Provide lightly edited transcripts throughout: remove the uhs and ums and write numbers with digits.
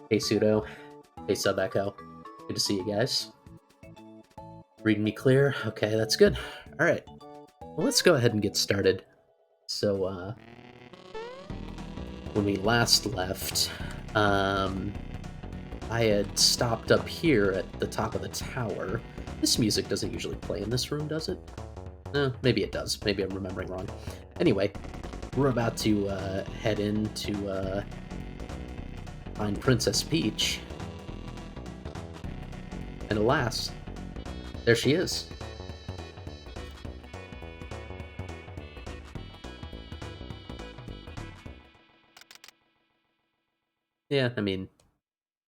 Hey Pseudo. Hey Sub Echo. Good to see you guys. Reading me clear? Okay, that's good. Alright. Well, let's go ahead and get started. So, when we last left, I had stopped up here at the top of the tower. This music doesn't usually play in this room, does it? No, maybe it does. Maybe I'm remembering wrong. Anyway, we're about to head in to find Princess Peach. And alas, there she is. Yeah, I mean,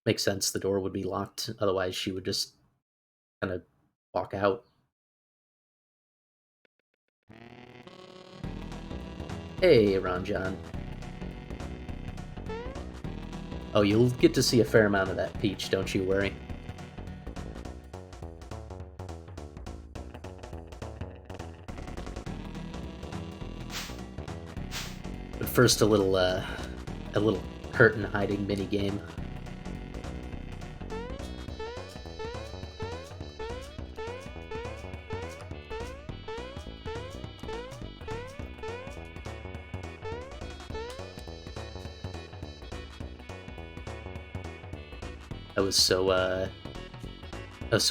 makes sense. The door would be locked. Otherwise, she would just kind of walk out. Hey, Ranjan. Oh, you'll get to see a fair amount of that Peach, don't you worry. But first, a little curtain hiding mini game. I was so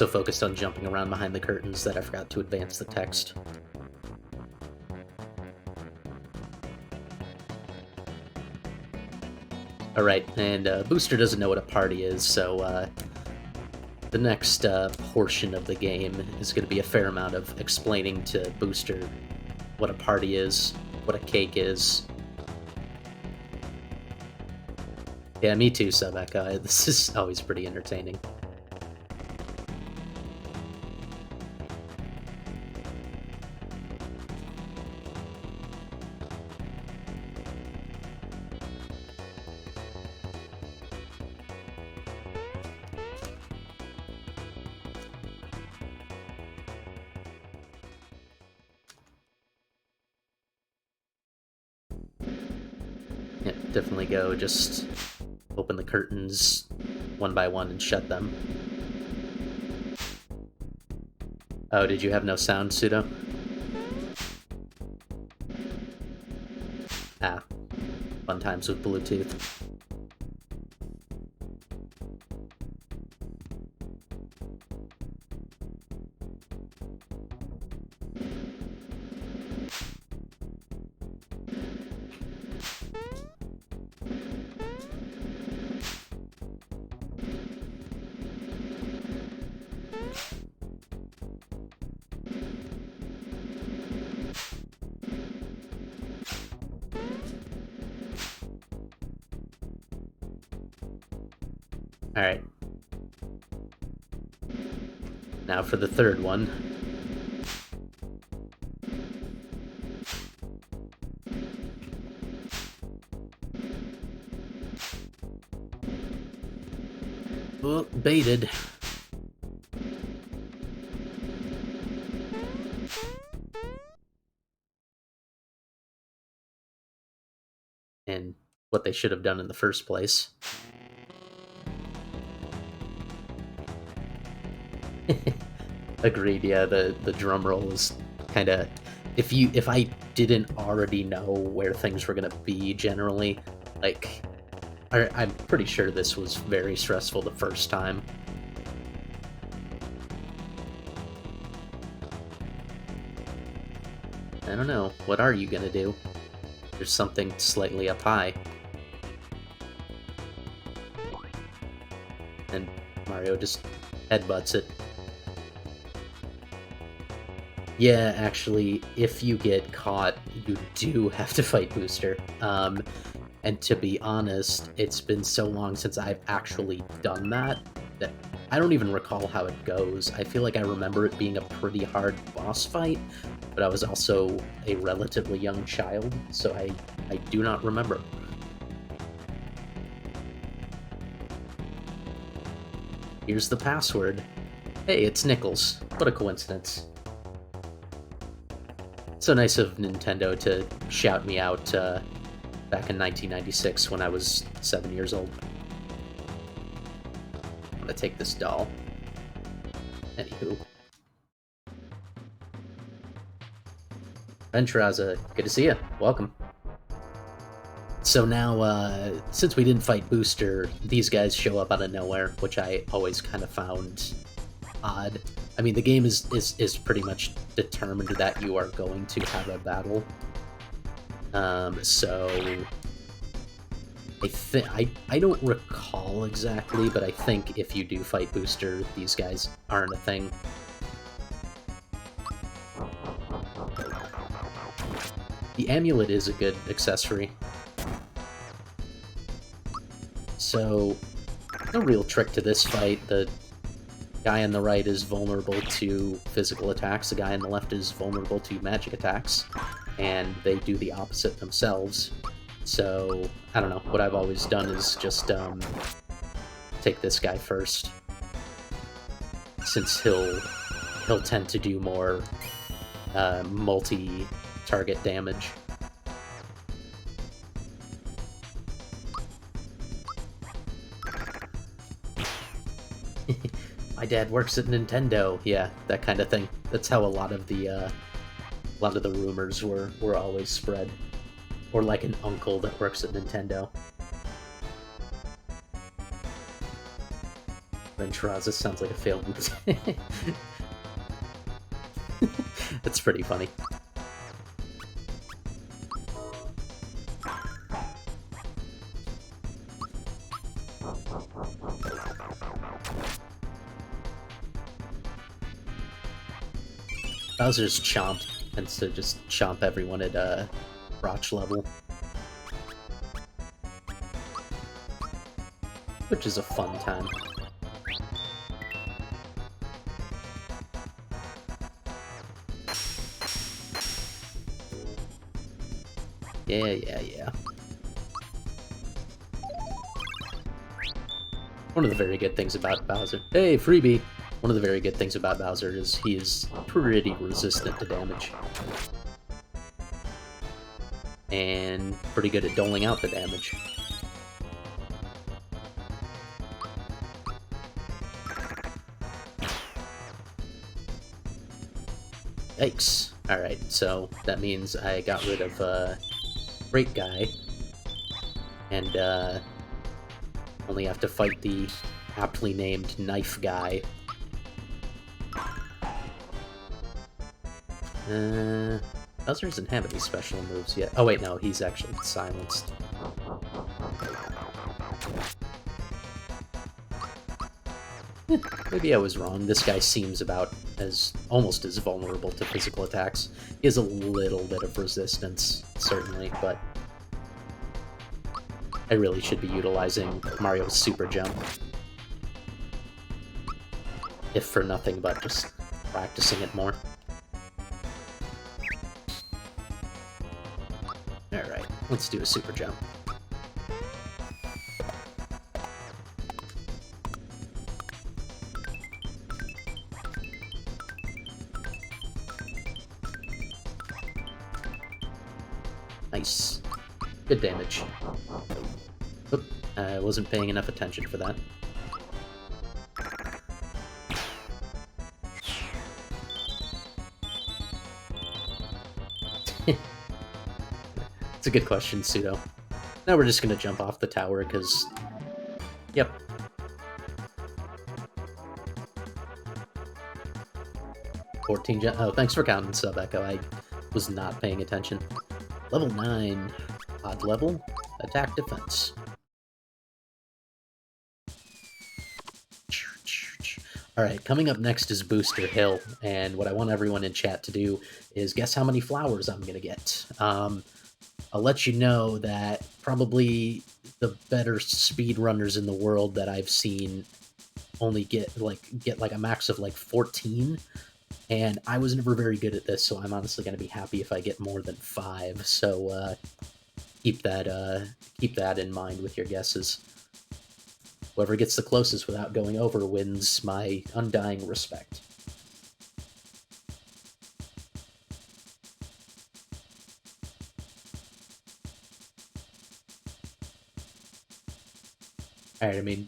focused on jumping around behind the curtains that I forgot to advance the text. Alright, and Booster doesn't know what a party is, so the next portion of the game is going to be a fair amount of explaining to Booster what a party is, what a cake is. Yeah, me too, Subeka. This is always pretty entertaining. Yeah, definitely go. Just open the curtains one by one and shut them. Oh, did you have no sound, Pseudo? Ah, fun times with Bluetooth. Alright. Now for the third one. Oh, baited. And what they should have done in the first place. Agreed, yeah, the drum roll is kind of... If I didn't already know where things were going to be generally, like, I'm pretty sure this was very stressful the first time. I don't know, what are you gonna do? There's something slightly up high. And Mario just headbutts it. Yeah, actually, if you get caught, you do have to fight Booster. And to be honest, it's been so long since I've actually done that I don't even recall how it goes. I feel like I remember it being a pretty hard boss fight, but I was also a relatively young child, so I do not remember. Here's the password. Hey, it's Nichols. What a coincidence. So nice of Nintendo to shout me out back in 1996 when I was 7 years old. I take this doll. Anywho. Ventraza, good to see you. Welcome. So now, since we didn't fight Booster, these guys show up out of nowhere, which I always kind of found odd. I mean, the game is pretty much determined that you are going to have a battle. So I don't recall exactly, but I think if you do fight Booster, these guys aren't a thing. The amulet is a good accessory. So, no real trick to this fight. The guy on the right is vulnerable to physical attacks, the guy on the left is vulnerable to magic attacks, and they do the opposite themselves. So, I don't know, what I've always done is just take this guy first, since he'll tend to do more multi-target damage. My dad works at Nintendo. Yeah, that kind of thing. That's how a lot of the rumors were always spread. Or like an uncle that works at Nintendo. Ventraza sounds like a failed movie. That's pretty funny. Bowser's Chomp tends to just chomp everyone at Broch level. Which is a fun time. Yeah. One of the very good things about Bowser... Hey, freebie! One of the very good things about Bowser is he is pretty resistant to damage. And pretty good at doling out the damage. Yikes. Alright, so that means I got rid of Great Guy. And only have to fight the aptly named Knife Guy. Bowser doesn't have any special moves yet. Oh wait, no, he's actually silenced. Maybe I was wrong. This guy seems about almost as vulnerable to physical attacks. He has a little bit of resistance, certainly, but I really should be utilizing Mario's super jump. If for nothing but just practicing it more. Alright, let's do a super jump. Nice. Good damage. Oop, I wasn't paying enough attention for that. It's a good question, Pseudo. Now we're just gonna jump off the tower, because... Yep. Oh, thanks for counting sub, Echo. I was not paying attention. Level 9. Odd level. Attack defense. Alright, coming up next is Booster Hill, and what I want everyone in chat to do is guess how many flowers I'm gonna get. I'll let you know that probably the better speedrunners in the world that I've seen only get like a max of like 14, and I was never very good at this, so I'm honestly going to be happy if I get more than 5. So keep that in mind with your guesses. Whoever gets the closest without going over wins my undying respect. Alright, I mean,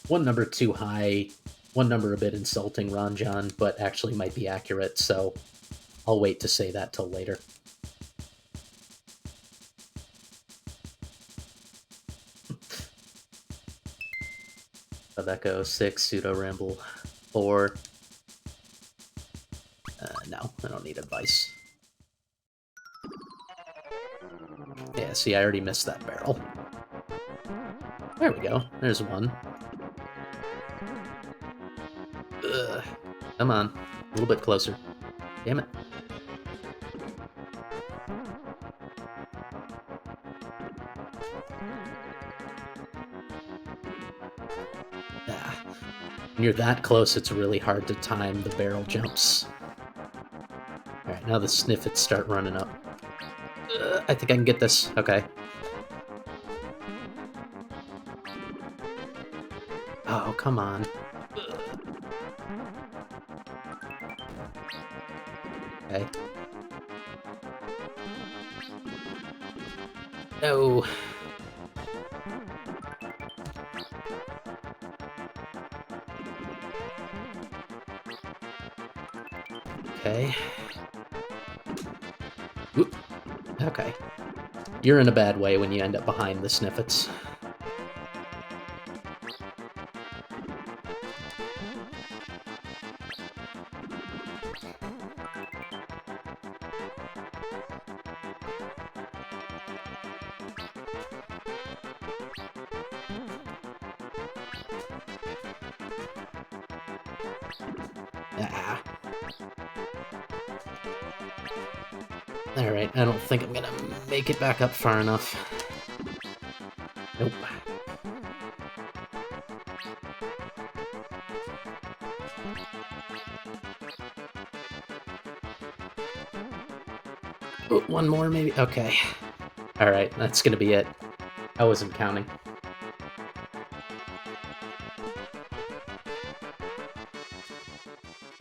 one number too high, one number a bit insulting, Ranjan, but actually might be accurate, so I'll wait to say that till later. Echo 6, Pseudo Ramble 4. No, I don't need advice. Yeah, see, I already missed that barrel. There we go. There's one. Ugh. Come on. A little bit closer. Damn it. Ah. When you're that close, it's really hard to time the barrel jumps. Alright, now the sniffets start running up. I think I can get this. Okay. Oh, come on. Okay. No. Okay. Oop. Okay. You're in a bad way when you end up behind the sniffets. Ah. Alright, I don't think I'm gonna make it back up far enough. Nope. Ooh, one more, maybe? Okay. Alright, that's gonna be it. I wasn't counting.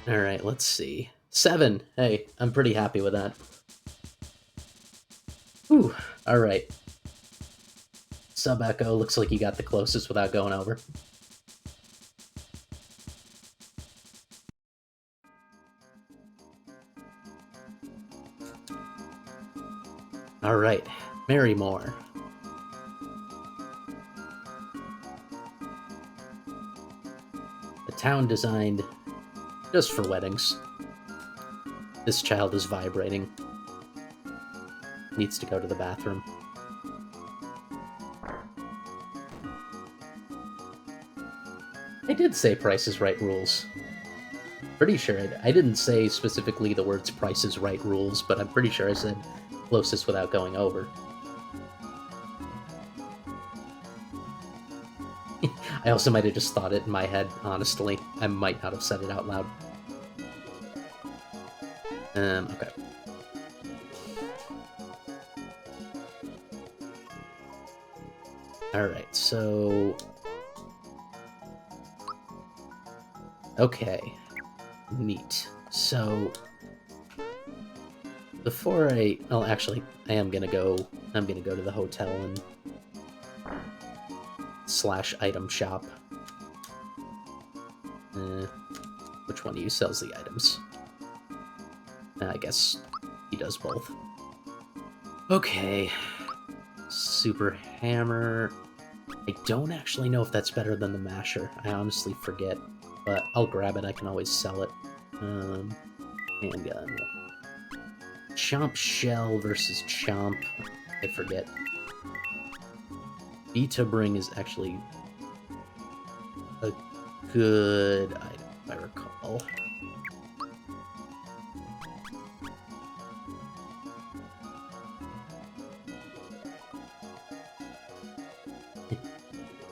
Alright, let's see. 7! Hey, I'm pretty happy with that. Whew, alright. Sub-Echo, looks like you got the closest without going over. Alright, Marrymore. A town designed just for weddings. This child is vibrating. Needs to go to the bathroom. I did say Price is Right rules. Pretty sure I didn't say specifically the words Price is Right rules, but I'm pretty sure I said closest without going over. I also might have just thought it in my head, honestly. I might not have said it out loud. Okay. Alright, so... Okay. Neat. So... Before I... Well, actually, I'm gonna go to the hotel and... / item shop. Which one of you sells the items? I guess he does both. Okay. Super Hammer. I don't actually know if that's better than the Masher. I honestly forget. But I'll grab it. I can always sell it. Handgun. Chomp Shell versus Chomp. I forget. Beta Bring is actually a good item, if I recall.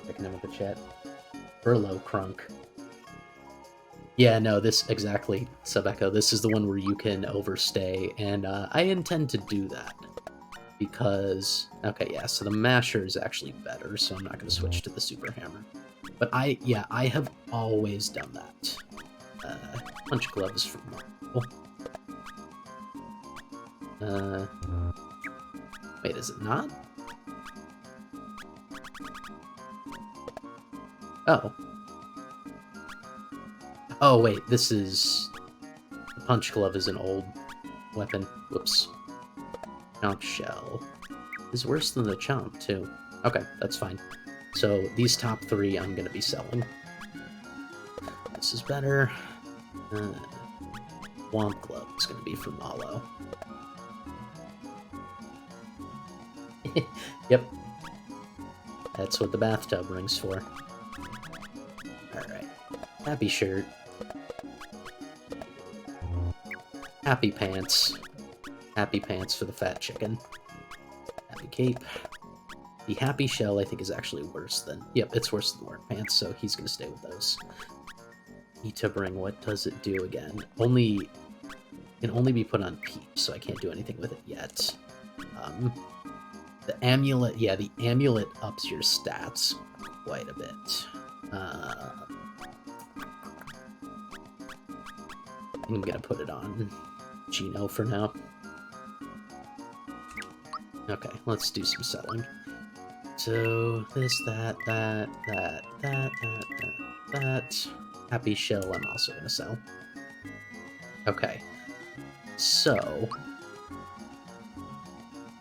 Checking in with the chat. Burlow Crunk. Yeah, no, this exactly, Sub-Echo. This is the one where you can overstay, and I intend to do that. Because, okay, yeah, so the Masher is actually better, so I'm not going to switch to the Super Hammer. But I have always done that. Punch Gloves from Marvel. Wait, is it not? Oh. Oh, wait, this is... The punch glove is an old weapon. Whoops. Chomp shell is worse than the chomp, too. Okay, that's fine. So, these top 3 I'm gonna be selling. This is better. Womp glove is gonna be for Malo. Yep. That's what the bathtub ring's for. Alright. Happy shirt. Happy pants. Happy pants for the fat chicken. Happy cape. The happy shell, I think, is actually worse than... Yep, it's worse than work pants, so he's gonna stay with those. Ita bring, what does it do again? Can only be put on Peach, so I can't do anything with it yet. The amulet, yeah, the amulet ups your stats quite a bit. I'm gonna put it on Gino for now. Okay, let's do some selling. So, this, that. Happy shell I'm also gonna sell. Okay. So...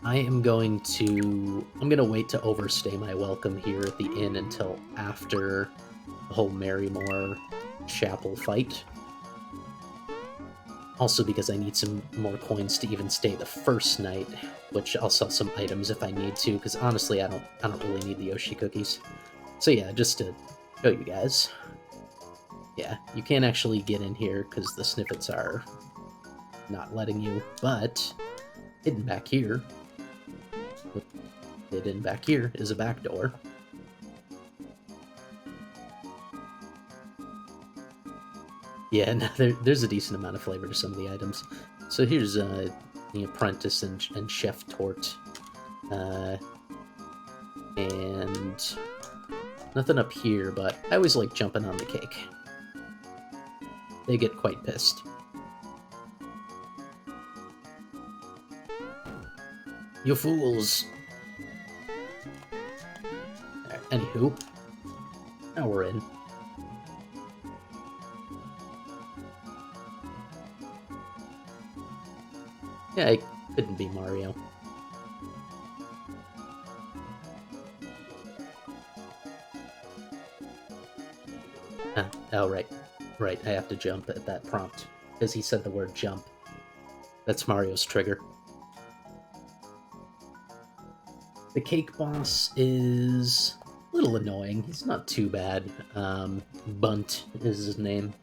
I'm gonna wait to overstay my welcome here at the inn until after the whole Marrymore chapel fight. Also because I need some more coins to even stay the first night, which I'll sell some items if I need to, because honestly I don't really need the Yoshi cookies. So yeah, just to show you guys. Yeah, you can't actually get in here because the snippets are not letting you, but hidden back here is a back door. Yeah, no, there's a decent amount of flavor to some of the items. So here's the apprentice and chef tort. And nothing up here, but I always like jumping on the cake. They get quite pissed. You fools! Anywho, now we're in. Yeah, it couldn't be Mario. Oh, right. Right, I have to jump at that prompt, because he said the word jump. That's Mario's trigger. The cake boss is a little annoying. He's not too bad. Bundt is his name.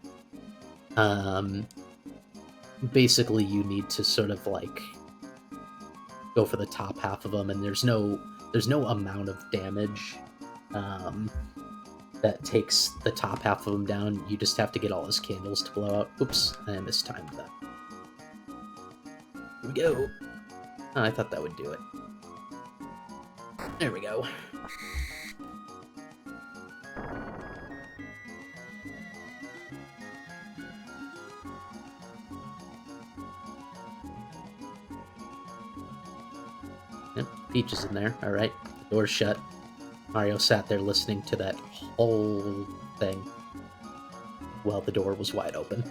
Basically, you need to sort of, like, go for the top half of him, and there's no amount of damage that takes the top half of him down. You just have to get all his candles to blow out. Oops, I mistimed that. Here we go. Oh, I thought that would do it. There we go. Yep, Peach is in there. Alright, the door's shut. Mario sat there listening to that whole thing while the door was wide open.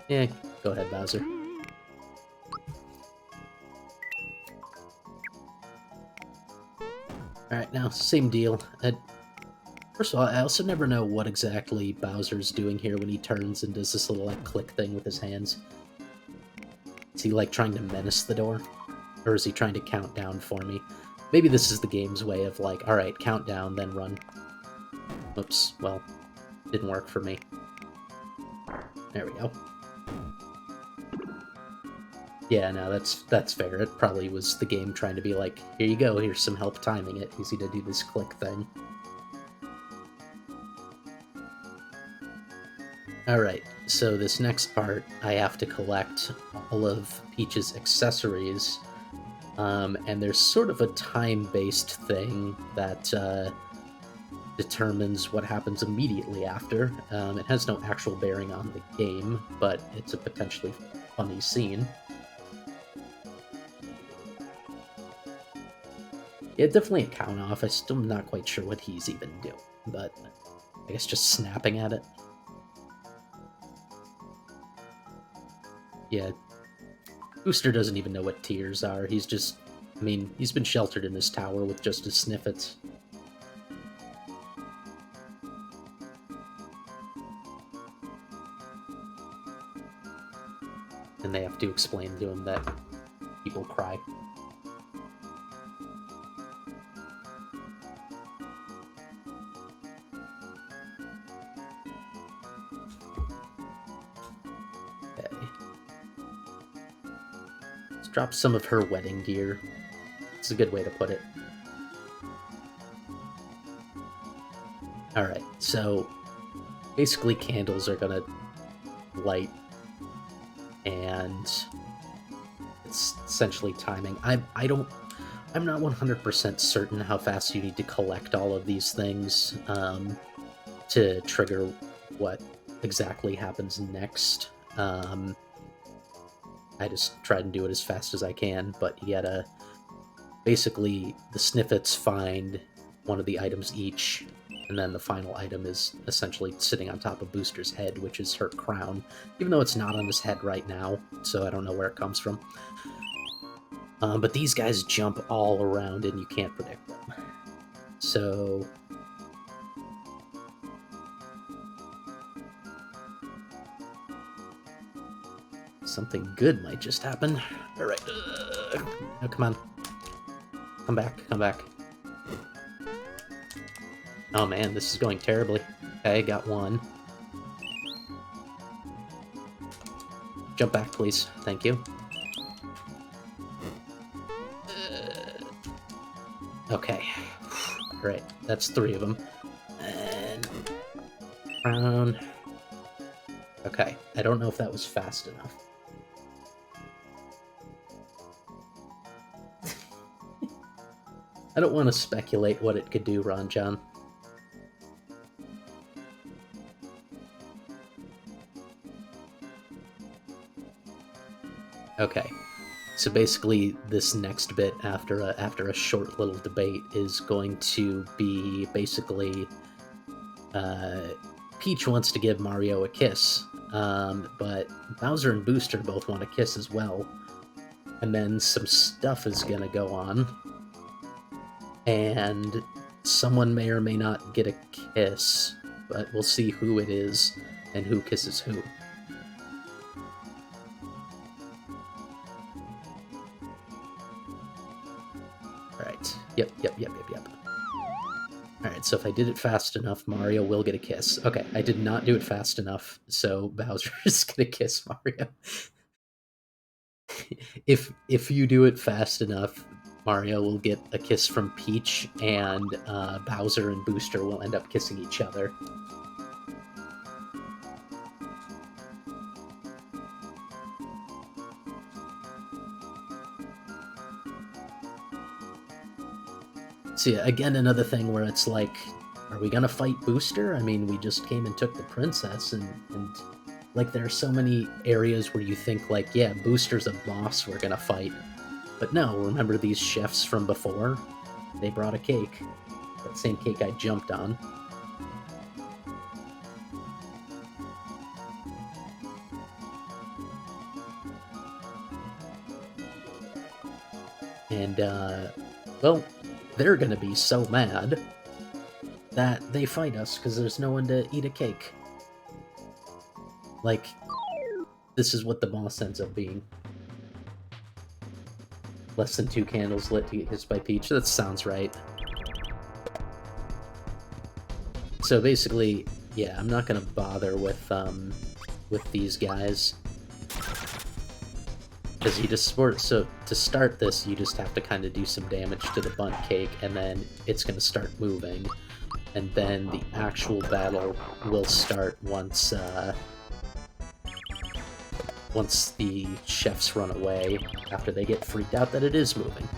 Yeah, go ahead, Bowser. Alright, now, same deal. First of all, I also never know what exactly Bowser's doing here when he turns and does this little, like, click thing with his hands. Is he, like, trying to menace the door? Or is he trying to count down for me? Maybe this is the game's way of, like, alright, count down, then run. Oops, well, didn't work for me. There we go. Yeah, no, that's fair. It probably was the game trying to be like, here you go, here's some help timing it. Easy to do this click thing. Alright, so this next part, I have to collect all of Peach's accessories, and there's sort of a time-based thing that determines what happens immediately after. It has no actual bearing on the game, but it's a potentially funny scene. Yeah, definitely a count off. I still am not quite sure what he's even doing, but I guess just snapping at it. Yeah, Booster doesn't even know what tears are. He's just, I mean, he's been sheltered in this tower with just his sniffets. And they have to explain to him that people cry. Okay. Let's drop some of her wedding gear. It's a good way to put it. Alright, so basically candles are gonna light, and it's essentially timing. I'm not 100% certain how fast you need to collect all of these things to trigger what exactly happens next. I just try and do it as fast as I can, but you gotta... Basically, the sniffets find one of the items each, and then the final item is essentially sitting on top of Booster's head, which is her crown, even though it's not on his head right now, so I don't know where it comes from. But these guys jump all around, and you can't predict them. So... something good might just happen. Alright. Oh, come on. Come back, come back. Oh man, this is going terribly. Okay, got one. Jump back, please. Thank you. Okay. Alright, that's 3 of them. And... crown. Okay, I don't know if that was fast enough. I don't want to speculate what it could do, Ron John. Okay, so basically this next bit after a short little debate is going to be basically Peach wants to give Mario a kiss, but Bowser and Booster both want a kiss as well, and then some stuff is gonna go on. And someone may or may not get a kiss, but we'll see who it is and who kisses who. Alright, yep. Alright, so if I did it fast enough, Mario will get a kiss. Okay, I did not do it fast enough, so Bowser is gonna kiss Mario. If you do it fast enough, Mario will get a kiss from Peach, and Bowser and Booster will end up kissing each other. So yeah, again, another thing where it's like, are we gonna fight Booster? I mean, we just came and took the princess, and like, there are so many areas where you think, like, yeah, Booster's a boss we're gonna fight. But no, remember these chefs from before? They brought a cake. That same cake I jumped on. And, well, they're gonna be so mad that they fight us because there's no one to eat a cake. Like, this is what the boss ends up being. Less than 2 candles lit to get kissed by Peach. That sounds right. So basically, yeah, I'm not gonna bother with these guys. Because you just so to start this, you just have to kind of do some damage to the bundt cake, and then it's gonna start moving. And then the actual battle will start once once the chefs run away, after they get freaked out that it is moving.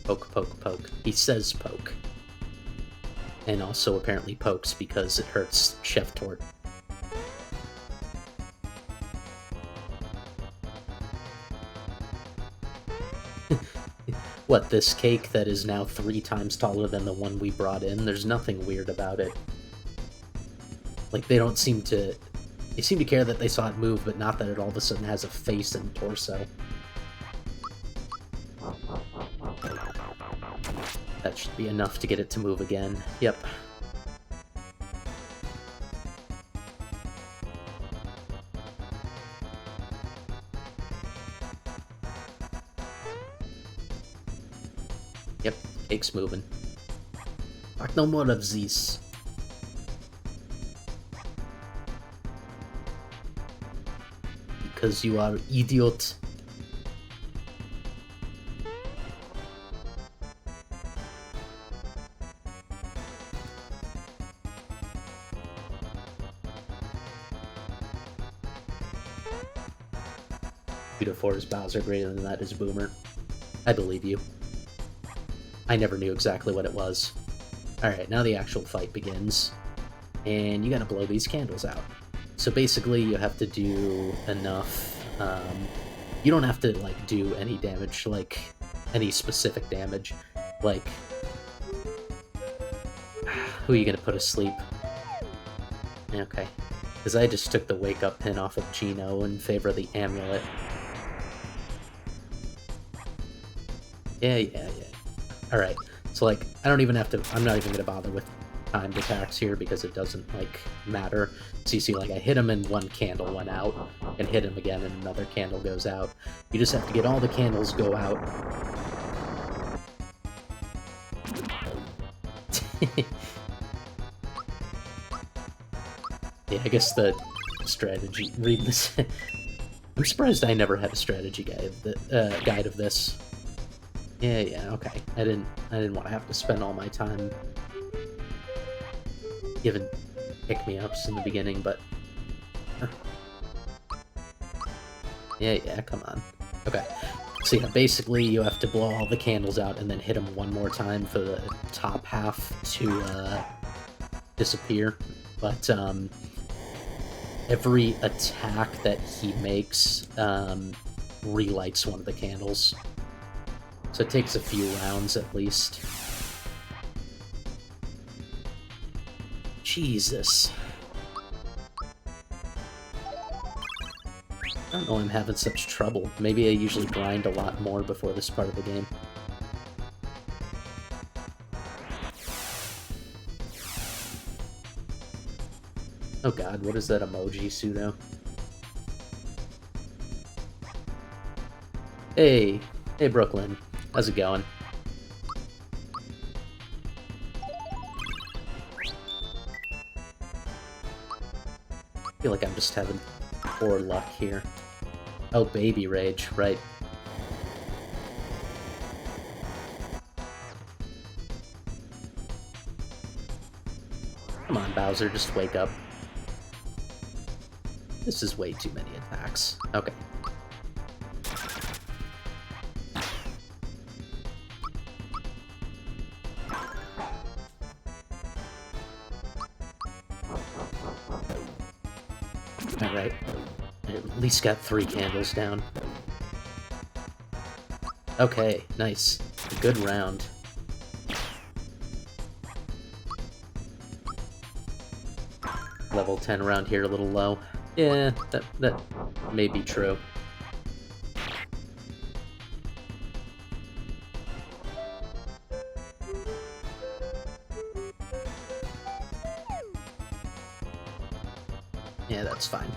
Poke, poke, poke. He says poke. And also apparently pokes because it hurts Chef Tort. What, this cake that is now 3 times taller than the one we brought in? There's nothing weird about it. Like, they don't seem to... They seem to care that they saw it move, but not that it all of a sudden has a face and torso. That should be enough to get it to move again. Yep. Yep, cake's moving. Talk no more of this. Because you are idiot. Beautiful is Bowser, greater than that is Boomer. I believe you. I never knew exactly what it was. Alright, now the actual fight begins. And you gotta blow these candles out. So basically you have to do enough, you don't have to, like, do any damage, like, any specific damage. Like, who are you gonna put asleep? Okay. Because I just took the wake-up pin off of Gino in favor of the amulet. Yeah. Alright, so, like, I don't even have to... I'm not even gonna bother with timed attacks here because it doesn't, like, matter. So you see, like, I hit him and one candle went out, and hit him again and another candle goes out. You just have to get all the candles go out. Yeah, I guess the strategy... Read this... I'm surprised I never had a strategy guide of this. Yeah, okay. I didn't want to have to spend all my time giving pick-me-ups in the beginning, but... Yeah, come on. Okay. So yeah, basically you have to blow all the candles out and then hit him one more time for the top half to disappear. But every attack that he makes relights one of the candles. So it takes a few rounds at least. Jesus. I don't know why I'm having such trouble. Maybe I usually grind a lot more before this part of the game. Oh god, what is that emoji, Pseudo? Hey Brooklyn. How's it going? I feel like I'm just having poor luck here. Oh, baby rage, right. Come on, Bowser, just wake up. This is way too many attacks. Okay. Alright. At least got 3 candles down. Okay, nice. A good round. Level 10 around here a little low. Yeah, that may be true. Yeah, that's fine.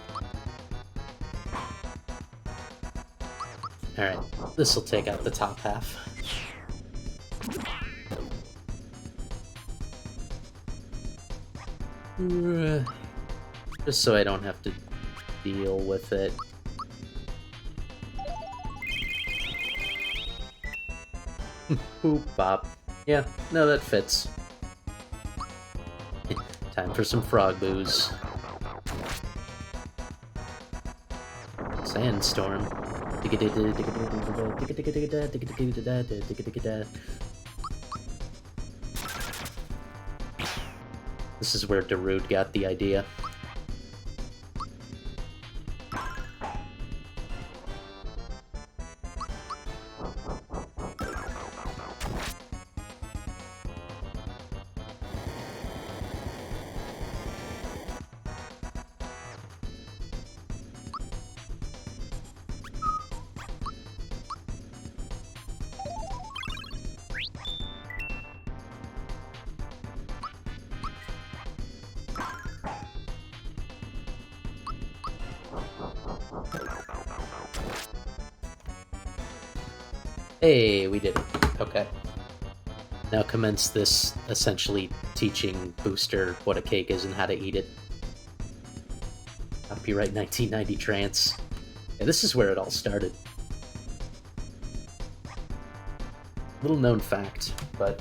Alright, this'll take out the top half. Just so I don't have to deal with it. Boop bop. Yeah, no, that fits. Time for some frog booze. Sandstorm. This is where Darude got the idea. Hey, we did it. Okay. Now commence this essentially teaching Booster what a cake is and how to eat it. Copyright 1990 trance. Yeah, this is where it all started. Little known fact, but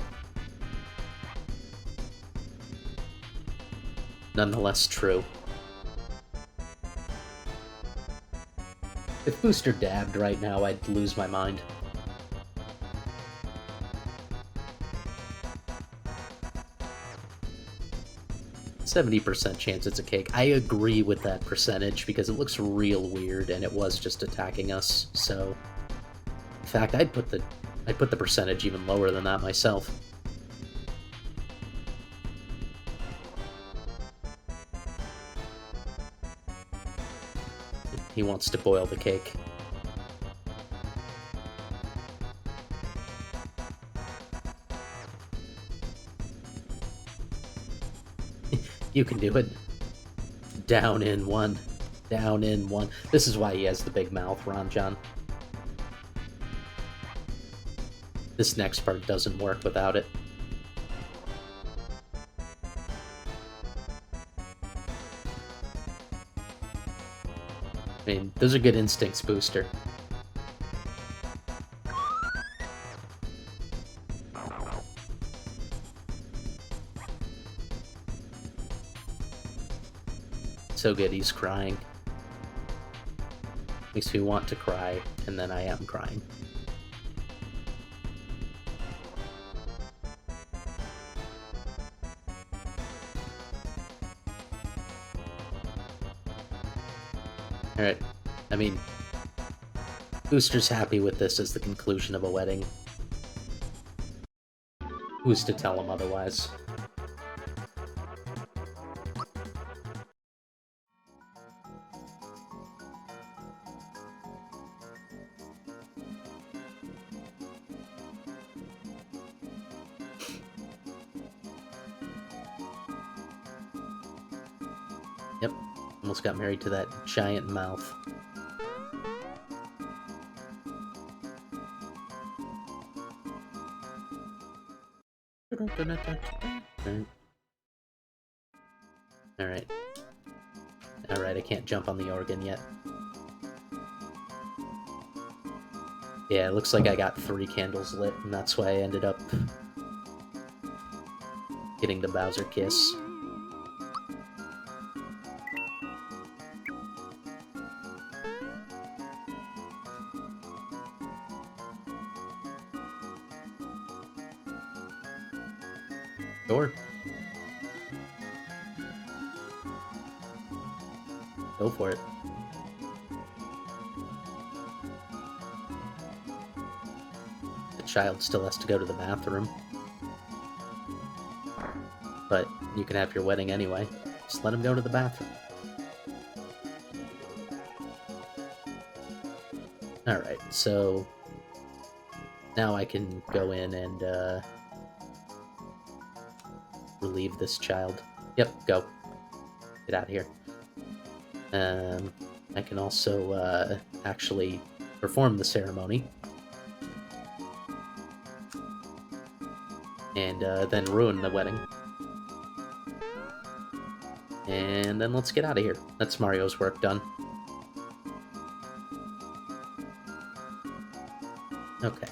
nonetheless true. If Booster dabbed right now, I'd lose my mind. 70% chance it's a cake. I agree with that percentage because it looks real weird and it was just attacking us. So, in fact, I'd put the percentage even lower than that myself. He wants to boil the cake. You can do it. Down in one. Down in one. This is why he has the big mouth, Ranjan. This next part doesn't work without it. I mean, those are good instincts, Booster. So good, he's crying. Makes me want to cry, and then I am crying. Alright, I mean, Booster's happy with this as the conclusion of a wedding. Who's to tell him otherwise? Yep, almost got married to that giant mouth. Alright. Alright, I can't jump on the organ yet. Yeah, it looks like I got 3 candles lit, and that's why I ended up getting the Bowser kiss. Sure. Go for it. The child still has to go to the bathroom. But you can have your wedding anyway. Just let him go to the bathroom. Alright, so now I can go in and relieve this child. Yep, go. Get out of here. I can also actually perform the ceremony. And then ruin the wedding. And then let's get out of here. That's Mario's work done. Okay.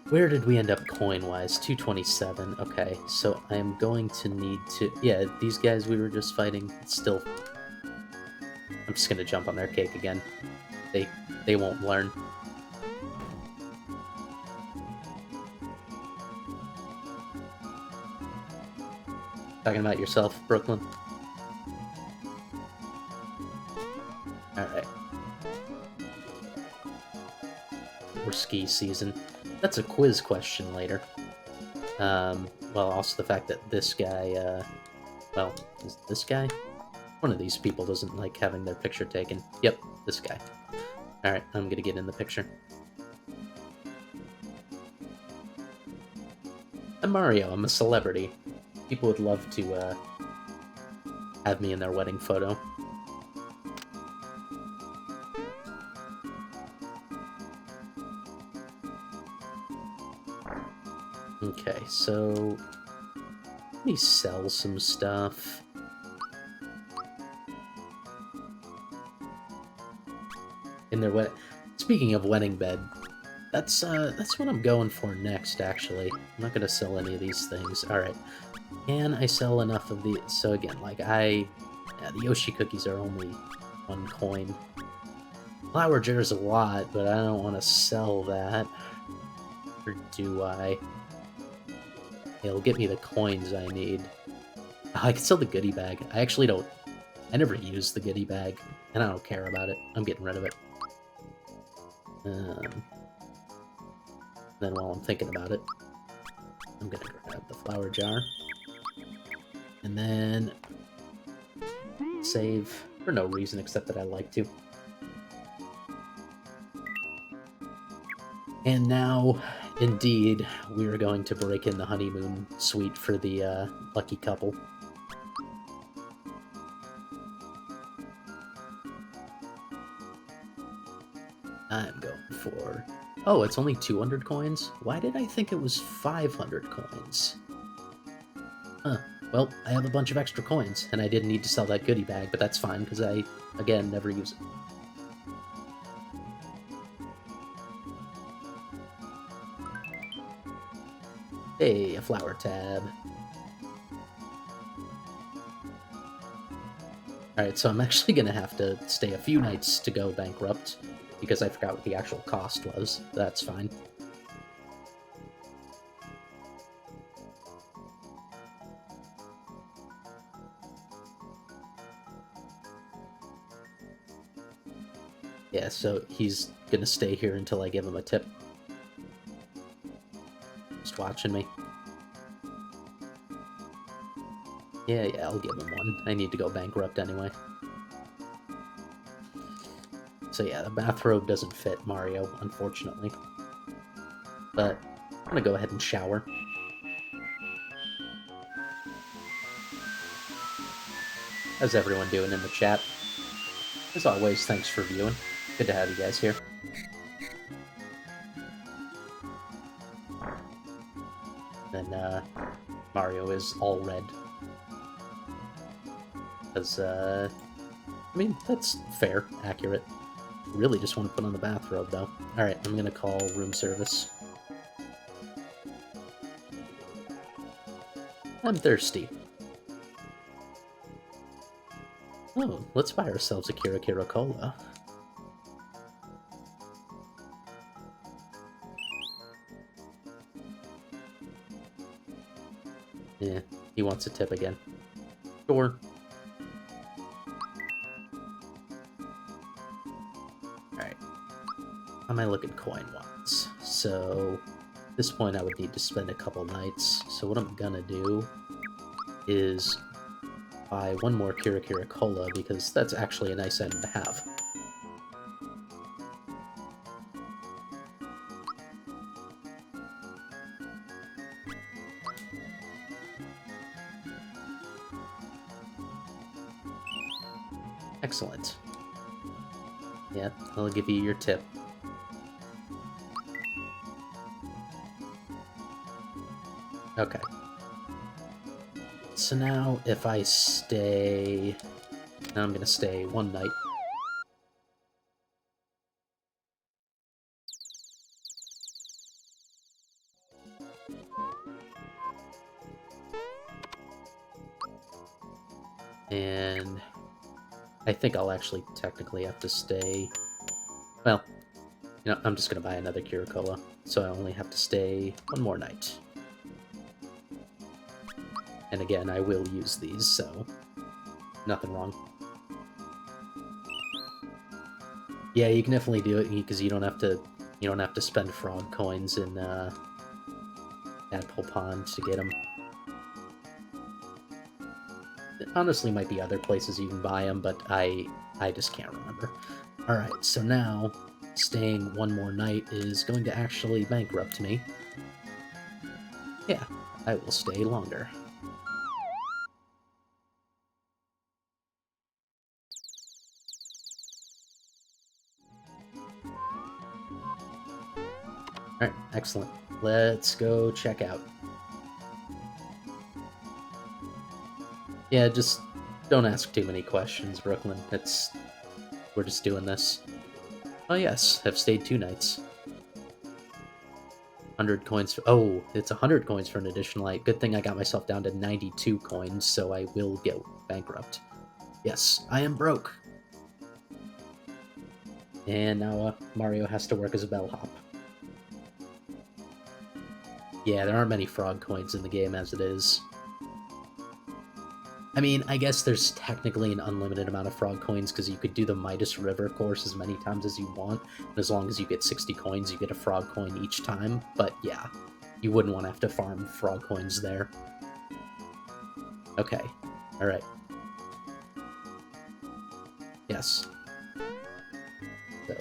Where did we end up coin-wise? 227. Okay, so I'm going to need to... Yeah, these guys we were just fighting, still... I'm just gonna jump on their cake again. They won't learn. Talking about yourself, Brooklyn? Alright. Or ski season. That's a quiz question later. Well, also the fact that this guy, well, is this guy? One of these people doesn't like having their picture taken. Yep, this guy. Alright, I'm gonna get in the picture. I'm Mario, I'm a celebrity. People would love to, have me in their wedding photo. Okay, so let me sell some stuff. In their Speaking of wedding bed, that's what I'm going for next, actually. I'm not gonna sell any of these things. Alright. Can I sell enough of these? So again, like yeah, the Yoshi cookies are only 1 coin. Flower jar's a lot, but I don't want to sell that. Or do I? It'll get me the coins I need. Oh, I can sell the goodie bag. I actually don't... I never use the goodie bag, and I don't care about it. I'm getting rid of it. Then while I'm thinking about it, I'm gonna grab the flower jar. And then... save for no reason except that I like to. And now, indeed, we are going to break in the honeymoon suite for the lucky couple. I'm going for... Oh, it's only 200 coins? Why did I think it was 500 coins? Huh. Well, I have a bunch of extra coins, and I didn't need to sell that goodie bag, but that's fine, because I, again, never use it. Hey, a flower tab. Alright, so I'm actually gonna have to stay a few nights to go bankrupt, because I forgot what the actual cost was. That's fine. Yeah, so he's gonna stay here until I give him a tip. Just watching me. Yeah, I'll give him one. I need to go bankrupt anyway. So yeah, the bathrobe doesn't fit Mario, unfortunately. But I'm gonna go ahead and shower. How's everyone doing in the chat? As always, thanks for viewing. Good to have you guys here. Then, Mario is all red. Because, I mean, that's fair, accurate. Really just want to put on the bathrobe, though. Alright, I'm gonna call room service. I'm thirsty. Oh, let's buy ourselves a Kira Kira Cola. Yeah, he wants a tip again. Sure. Alright. How am I looking coin-wise? So, at this point I would need to spend a couple nights. So what I'm gonna do is buy one more Kira Kira Cola, because that's actually a nice item to have. Excellent. Yeah, I'll give you your tip. Okay. So now, if I stay... Now I'm gonna stay one night. And I think I'll actually technically have to stay Well, I'm just gonna buy another Kiricola, so I only have to stay one more night. And again, I will use these, so nothing wrong. Yeah, you can definitely do it because you don't have to spend frog coins in Tadpole Pond to get them. It honestly might be other places you can buy them, but I just can't remember. Alright, so now staying one more night is going to actually bankrupt me. Yeah, I will stay longer. Alright, excellent. Let's go check out. Yeah, just don't ask too many questions, Brooklyn. We're just doing this. Oh yes, have stayed 2 nights. 100 coins for... Oh, it's 100 coins for an additional night. Good thing I got myself down to 92 coins, so I will get bankrupt. Yes, I am broke. And now Mario has to work as a bellhop. Yeah, there aren't many frog coins in the game as it is. I mean, I guess there's technically an unlimited amount of frog coins because you could do the Midas River course as many times as you want. And as long as you get 60 coins, you get a frog coin each time. But yeah, you wouldn't want to have to farm frog coins there. Okay, alright. Yes. So.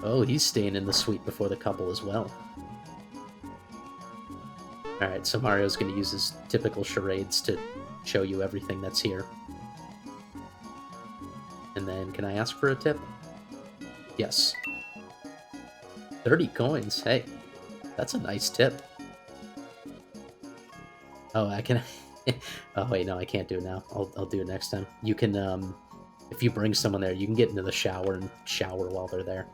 Oh, he's staying in the suite before the couple as well. Alright, so Mario's going to use his typical charades to show you everything that's here. And then, can I ask for a tip? Yes. 30 coins, hey. That's a nice tip. Oh, I can... Oh, wait, no, I can't do it now. I'll do it next time. You can, if you bring someone there, you can get into the shower and shower while they're there.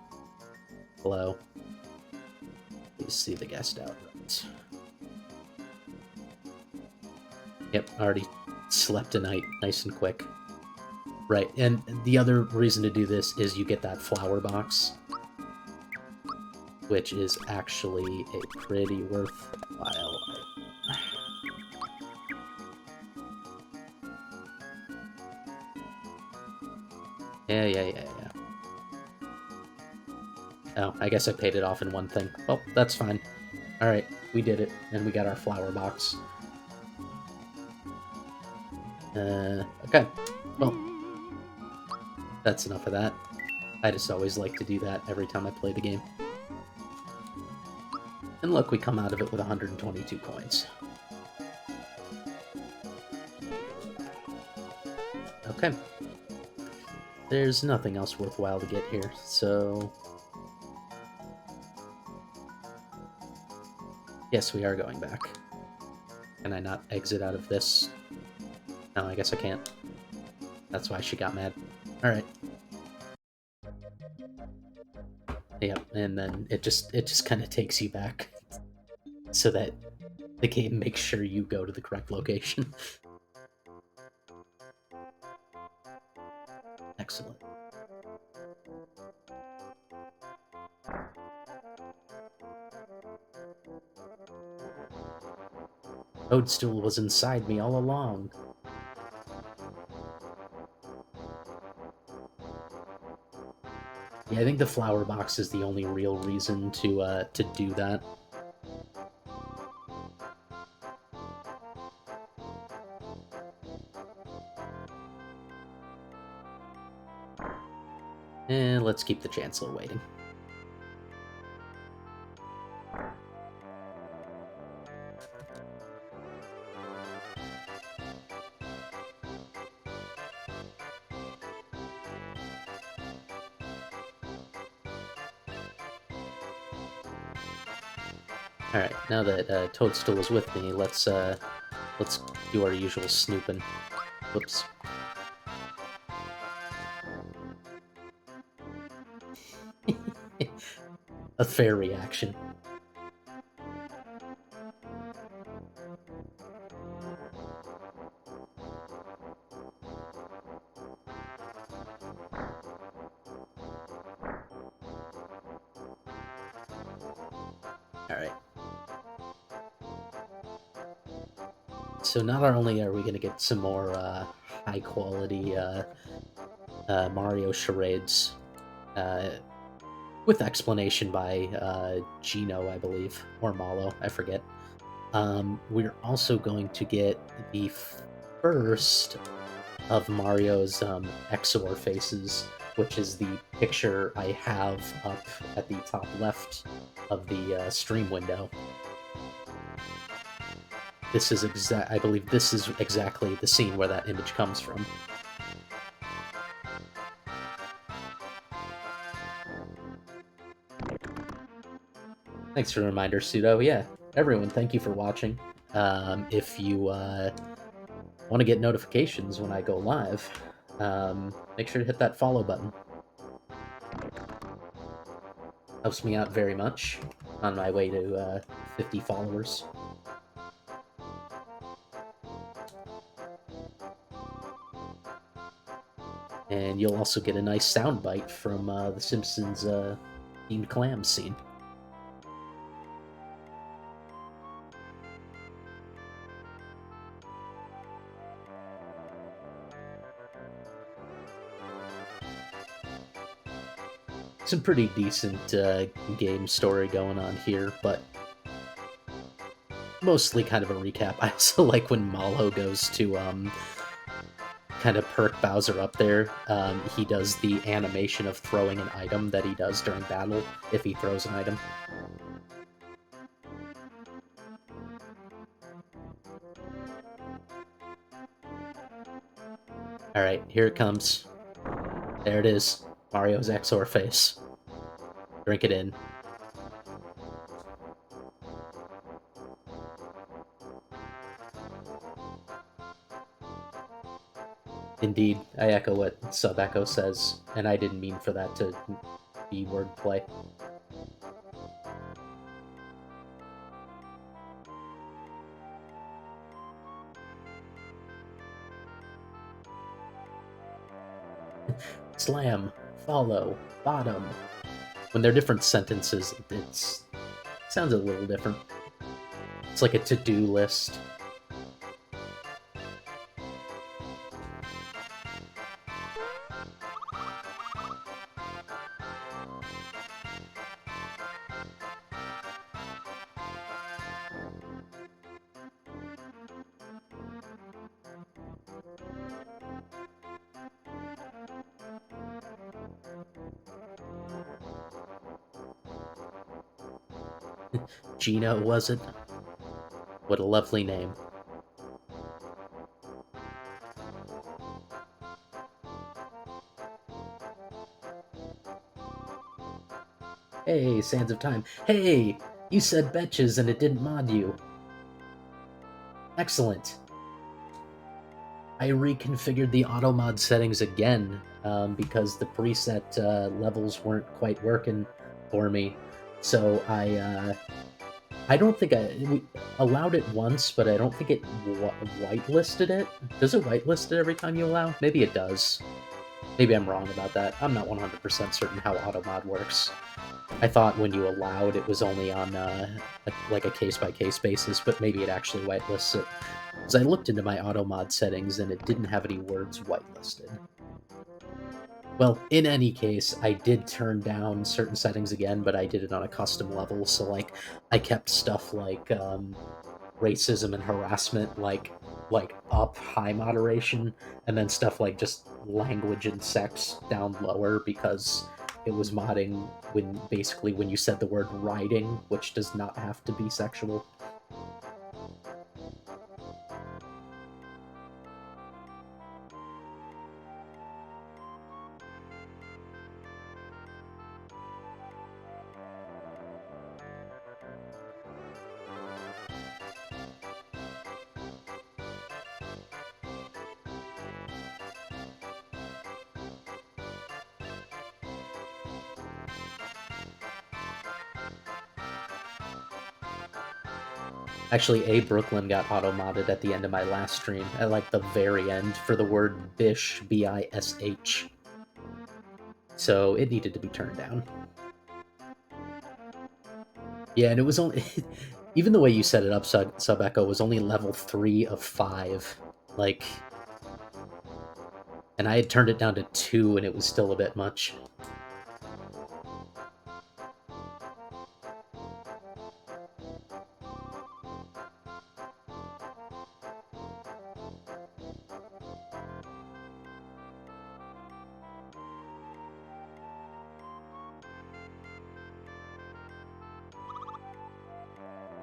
Hello. Please see the guest out. Right. Yep, already slept a night, nice and quick. Right, and the other reason to do this is you get that flower box, which is actually a pretty worthwhile item. Yeah. Oh, I guess I paid it off in one thing. Well, that's fine. Alright, we did it, and we got our flower box. Okay. Well, that's enough of that. I just always like to do that every time I play the game. And look, we come out of it with 122 coins. Okay. There's nothing else worthwhile to get here, so... Yes, we are going back. Can I not exit out of this? No, I guess I can't. That's why she got mad. Alright. Yep, and then it just kind of takes you back so that the game makes sure you go to the correct location. Excellent. Toadstool was inside me all along. Yeah, I think the flower box is the only real reason to do that. And let's keep the Chancellor waiting. Alright, now that Toadstool is with me, let's do our usual snooping. Whoops. A fair reaction. Alright. So not only are we going to get some more high-quality Mario charades, with explanation by Gino, I believe, or Malo, I forget. We're also going to get the first of Mario's XOR faces, which is the picture I have up at the top left of the stream window. This is I believe this is exactly the scene where that image comes from. Thanks for the reminder, Pseudo. Yeah, everyone, thank you for watching. If you want to get notifications when I go live, make sure to hit that follow button. Helps me out very much on my way to 50 followers. And you'll also get a nice soundbite from the Simpsons themed clam scene. Some pretty decent game story going on here, but mostly kind of a recap. I also like when Malo goes to kind of perk Bowser up there. He does the animation of throwing an item that he does during battle if he throws an item. Alright, here it comes. There it is. Mario's XOR face. Drink it in. Indeed, I echo what Sub Echo says, and I didn't mean for that to be wordplay. Slam, follow, bottom. When they're different sentences, it sounds a little different. It's like a to-do list. Gino, was it? What a lovely name. Hey, Sands of Time. Hey! You said betches and it didn't mod you. Excellent. I reconfigured the auto mod settings again because the preset levels weren't quite working for me. So I don't think we allowed it once, but I don't think it whitelisted it. Does it whitelist it every time you allow? Maybe it does. Maybe I'm wrong about that. I'm not 100% certain how automod works. I thought when you allowed it was only on like a case-by-case basis, but maybe it actually whitelists it. Because I looked into my automod settings and it didn't have any words whitelisted. Well, in any case, I did turn down certain settings again, but I did it on a custom level, so, like, I kept stuff like, racism and harassment, like up high moderation, and then stuff like just language and sex down lower, because it was modding when you said the word riding, which does not have to be sexual. Actually, A Brooklyn got auto-modded at the end of my last stream, at like the very end, for the word bish, B-I-S-H. So it needed to be turned down. Yeah, and it was only... even the way you set it up, Sub Echo, was only level 3 of 5. Like... And I had turned it down to 2, and it was still a bit much.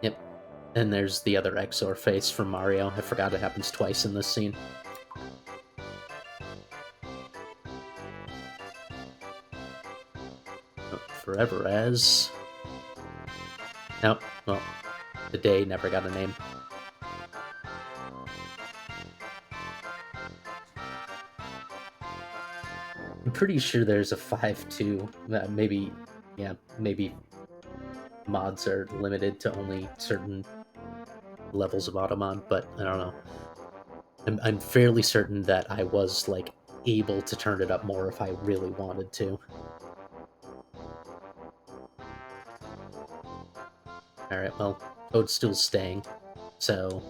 Yep. And there's the other Exor face from Mario. I forgot it happens twice in this scene. Forever as... Nope, well, the day never got a name. I'm pretty sure there's a 5-2. Maybe, yeah, maybe mods are limited to only certain levels of Automod, but I don't know. I'm fairly certain that I was, like, able to turn it up more if I really wanted to. Alright, well, Toadstool's staying, so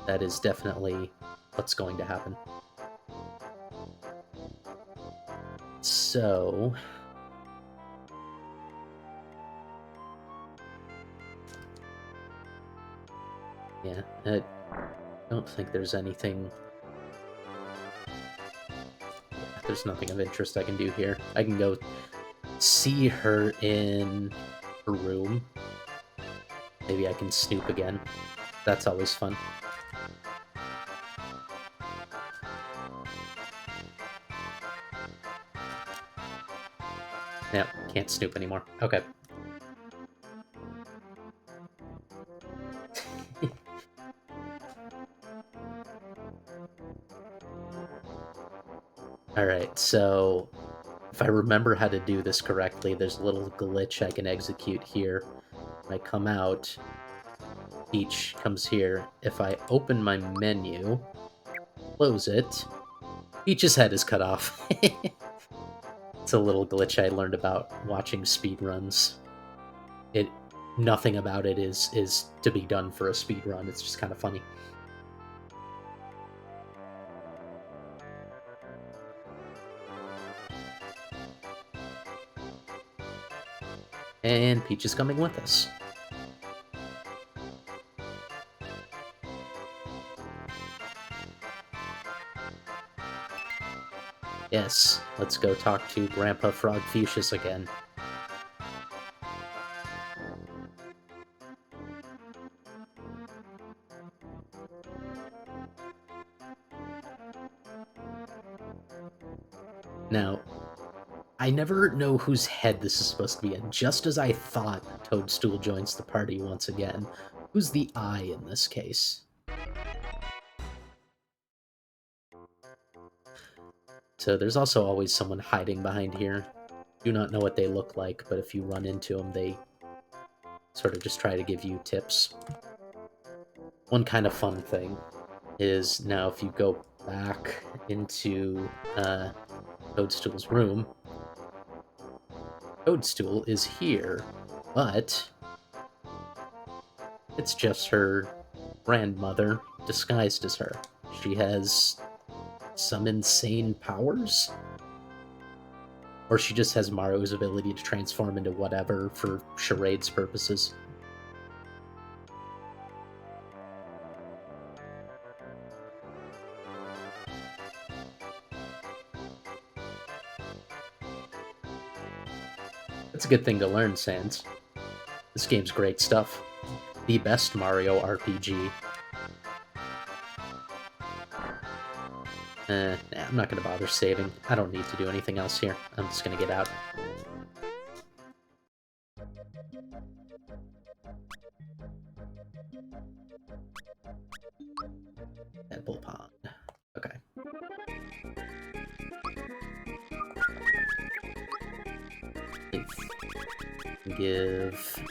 that is definitely what's going to happen. So... yeah, I don't think there's anything... there's nothing of interest I can do here. I can go see her in her room. Maybe I can snoop again. That's always fun. Yeah, can't snoop anymore. Okay. Alright, so if I remember how to do this correctly, there's a little glitch I can execute here. When I come out, Peach comes here. If I open my menu, close it, Peach's head is cut off. It's a little glitch I learned about watching speedruns. Nothing about it is to be done for a speedrun. It's just kind of funny. And Peach is coming with us. Yes, let's go talk to Grandpa Frogfucius again. Now, I never know whose head this is supposed to be in. Just as I thought, Toadstool joins the party once again. Who's the eye in this case? So there's also always someone hiding behind here. Do not know what they look like, but if you run into them, they sort of just try to give you tips. One kind of fun thing is now if you go back into Toadstool's room, Toadstool is here, but it's just her grandmother disguised as her. She has some insane powers? Or she just has Mario's ability to transform into whatever for charades purposes. That's a good thing to learn, Sans. This game's great stuff. The best Mario RPG. Nah, I'm not gonna bother saving. I don't need to do anything else here. I'm just gonna get out. Deadpool Pond. Okay. Give...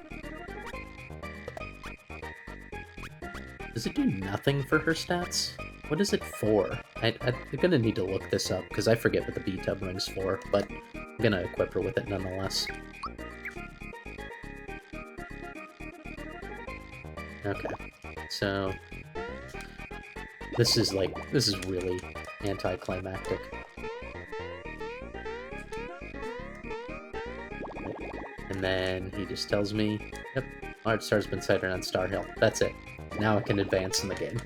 Does it do nothing for her stats? What is it for? I'm gonna need to look this up, because I forget what the B-Tub ring's for, but I'm gonna equip her with it nonetheless. Okay, so this is really anticlimactic. And then he just tells me, yep, large star's been sighted on Star Hill. That's it. Now I can advance in the game.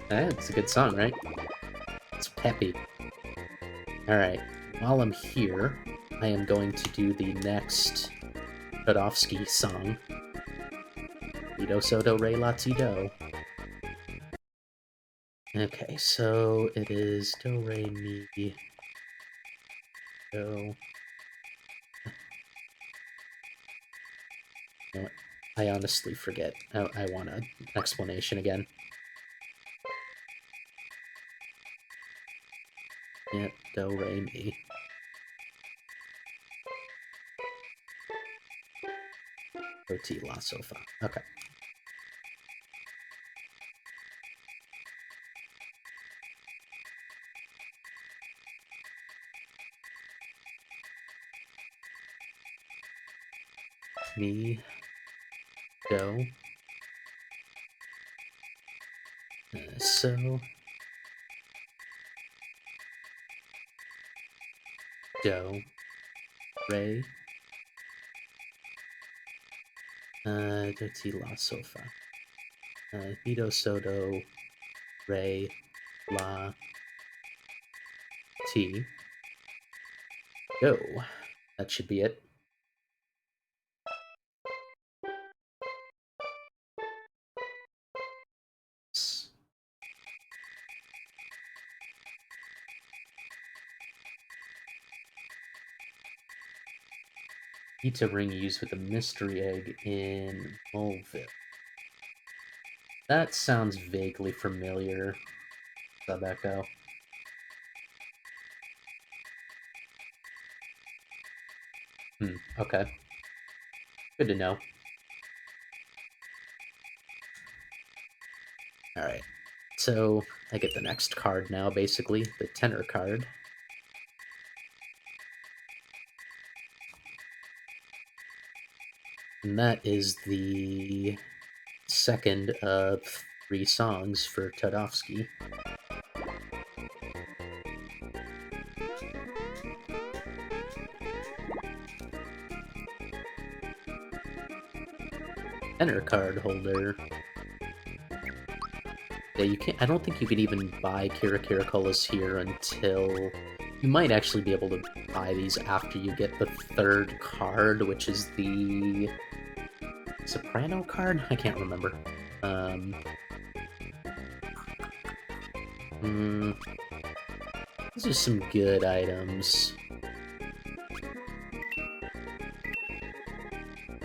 It's a good song, right? It's peppy. Alright, while I'm here, I am going to do the next Chodovsky song. Do so do re la ti do. Okay, so it is do re mi do. You know what? I honestly forget. I want an explanation again. Yep, do re mi. Do ti la so fa. Okay. Mi, do, so, do, re, do ti la so fa. Mi do so do re la ti do. That should be it. Pizza ring used with a mystery egg in Mulville. That sounds vaguely familiar, Sub Echo. Okay. Good to know. Alright. So, I get the next card now, basically. The tenor card. And that is the second of 3 songs for Chodovsky. Tenor card holder. Yeah, you can't. I don't think you can even buy Kira Kira Colas here until. You might actually be able to buy these after you get the third card, which is the Soprano card? I can't remember. These are some good items.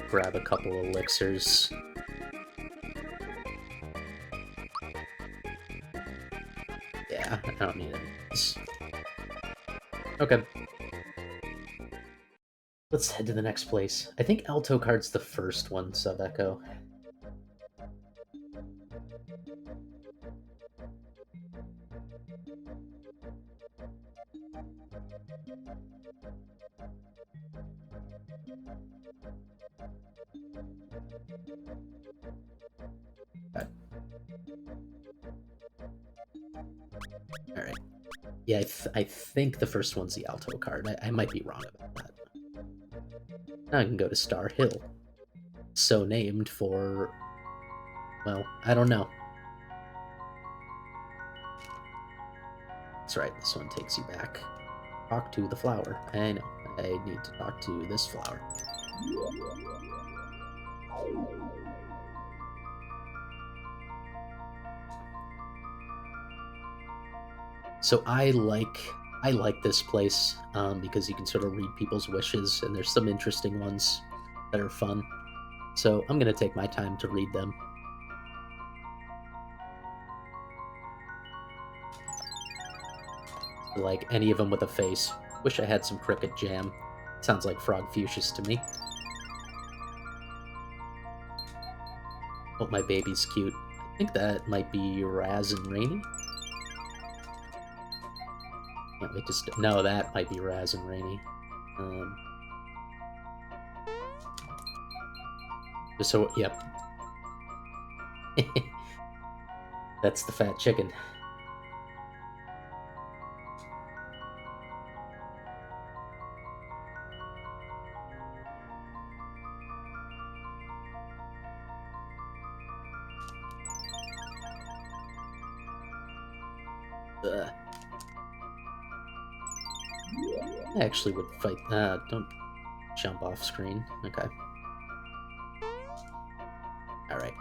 Grab a couple elixirs. Yeah, I don't need it. Okay. Let's head to the next place. I think Alto card's the first one, Sub Echo. Alright. Yeah, I think the first one's the Alto card. I might be wrong about that. Now I can go to Star Hill. So named for... well, I don't know. That's right, this one takes you back. Talk to the flower. I know. I need to talk to this flower. So I like this place because you can sort of read people's wishes, and there's some interesting ones that are fun. So I'm gonna take my time to read them. Like any of them with a face. Wish I had some cricket jam. Sounds like Frog Fuchsias to me. Hope my baby's cute. I think that might be Raz and Rainy. Can't wait to no, that might be Raz and Rainy. So, yep. That's the fat chicken. Ugh. I actually would fight. Don't jump off screen. Okay. Alright.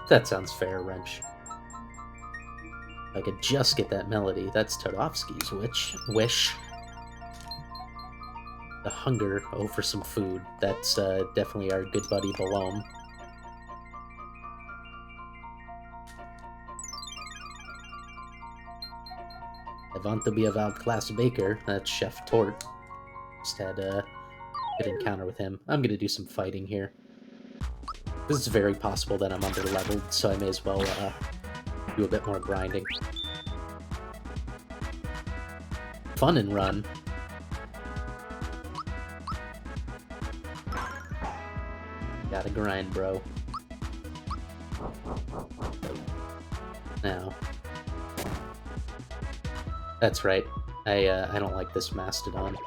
That sounds fair, Wrench. If I could just get that melody. That's Todovsky's wish. The hunger for some food. That's definitely our good buddy Balom. I want to be a world-class baker. That's Chef Tort. Just had a good encounter with him. I'm gonna do some fighting here. This is very possible that I'm under-leveled, so I may as well do a bit more grinding. Fun and run. Gotta grind, bro. Now. That's right. I don't like this mastodon.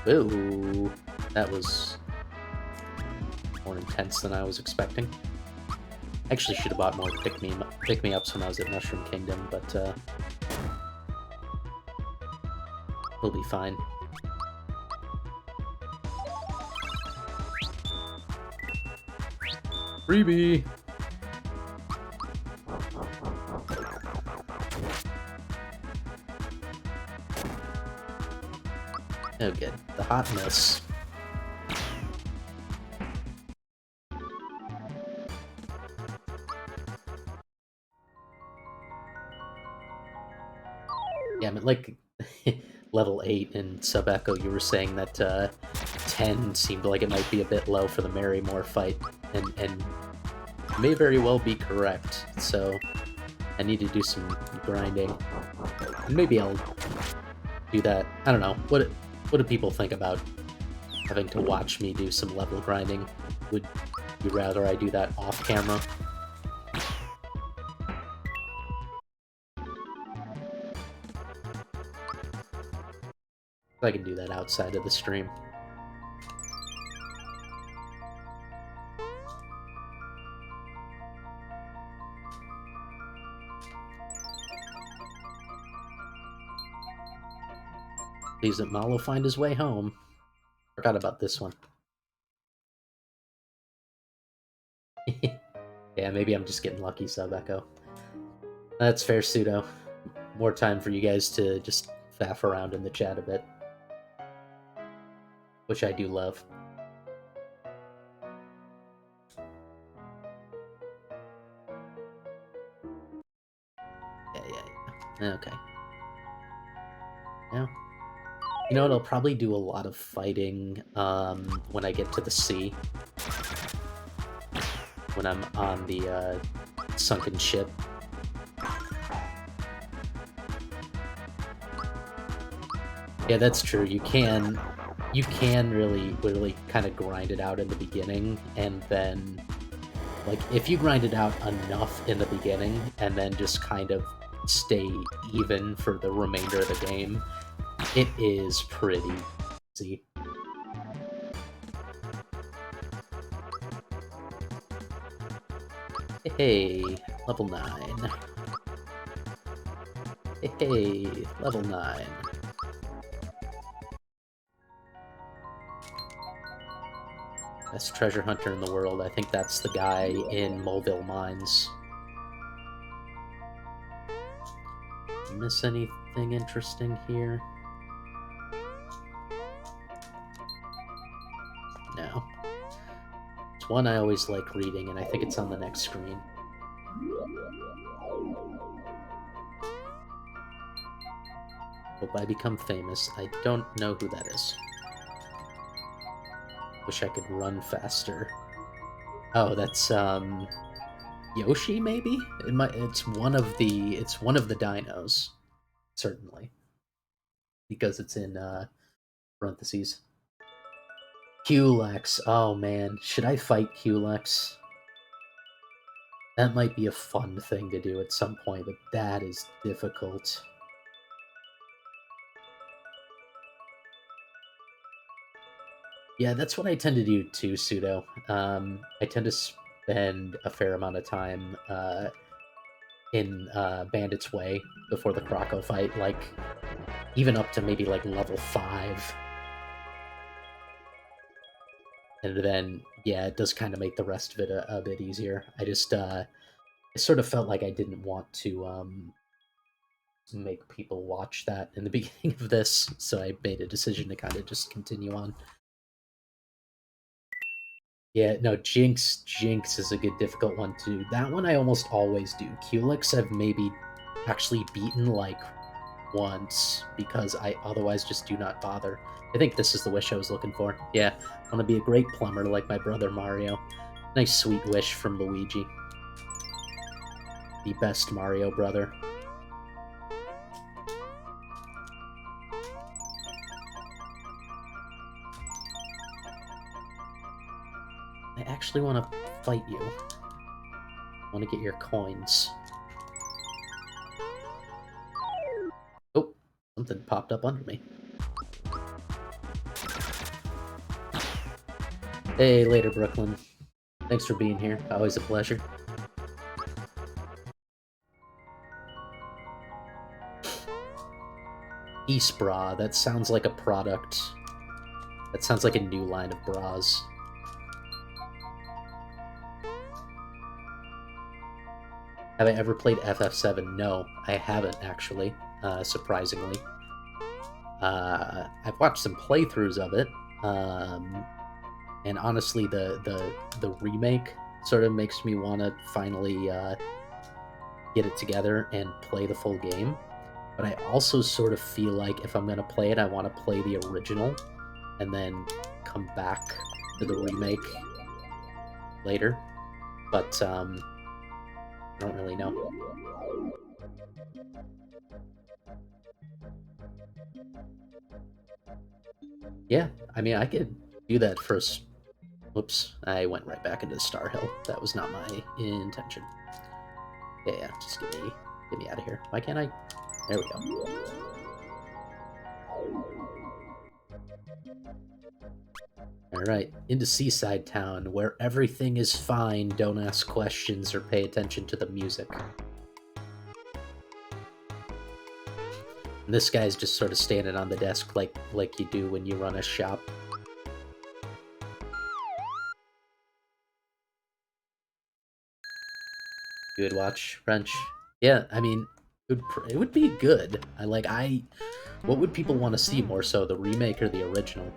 Ooh, that was more intense than I was expecting. Actually should have bought more pick-me-ups when I was at Mushroom Kingdom, but we'll be fine. Freebie! Oh good. The hotness. Yeah, I mean, like, level 8 in Sub-Echo, you were saying that 10 seemed like it might be a bit low for the Marrymore fight, and may very well be correct, so I need to do some grinding. And maybe I'll do that. I don't know. What do people think about having to watch me do some level grinding? Would you rather I do that off camera? I can do that outside of the stream. Please that Mal will find his way home. Forgot about this one. Yeah, maybe I'm just getting lucky, Sub-Echo. That's fair, Pseudo. More time for you guys to just faff around in the chat a bit. Which I do love. Yeah. Okay. Yeah. You know what, I'll probably do a lot of fighting when I get to the sea. When I'm on the sunken ship. Yeah, that's true. You can really kind of grind it out in the beginning, and then, like, if you grind it out enough in the beginning, and then just kind of stay even for the remainder of the game, it is pretty easy. Hey, level 9. Hey, level 9. Best treasure hunter in the world. I think that's the guy in Moleville Mines. Miss anything interesting here? No. It's one I always like reading, and I think it's on the next screen. Hope I become famous. I don't know who that is. Wish I could run faster. Oh, that's Yoshi, maybe? It's one of the dinos, certainly. Because it's in parentheses. Culex. Oh man, should I fight Culex? That might be a fun thing to do at some point, but that is difficult. Yeah, that's what I tend to do too, Pseudo. I tend to spend a fair amount of time in Bandit's Way before the Croco fight, like, even up to maybe, like, level 5. And then, yeah, it does kind of make the rest of it a bit easier. I just, I sort of felt like I didn't want to make people watch that in the beginning of this, so I made a decision to kind of just continue on. Yeah, no, Jinx is a good difficult one too. That one I almost always do. Culex I've maybe actually beaten like once because I otherwise just do not bother. I think this is the wish I was looking for. Yeah, I want to be a great plumber like my brother Mario. Nice sweet wish from Luigi. The best Mario brother. I actually want to fight you. I want to get your coins. Oh, something popped up under me. Hey, later, Brooklyn. Thanks for being here. Always a pleasure. Peace Bra. That sounds like a product. That sounds like a new line of bras. Have I ever played FF7? No, I haven't, actually, surprisingly. I've watched some playthroughs of it, and honestly, the remake sort of makes me want to finally get it together and play the full game. But I also sort of feel like if I'm going to play it, I want to play the original and then come back to the remake later. But I don't really know. Yeah, I mean, I could do that first. Whoops, I went right back into Star Hill. That was not my intention. Yeah, just get me out of here. Why can't I? There we go. Alright, into Seaside Town, where everything is fine, don't ask questions or pay attention to the music. And this guy's just sort of standing on the desk like you do when you run a shop. You would watch Wrench? Yeah, I mean, it would be good. What would people want to see more so, the remake or the original?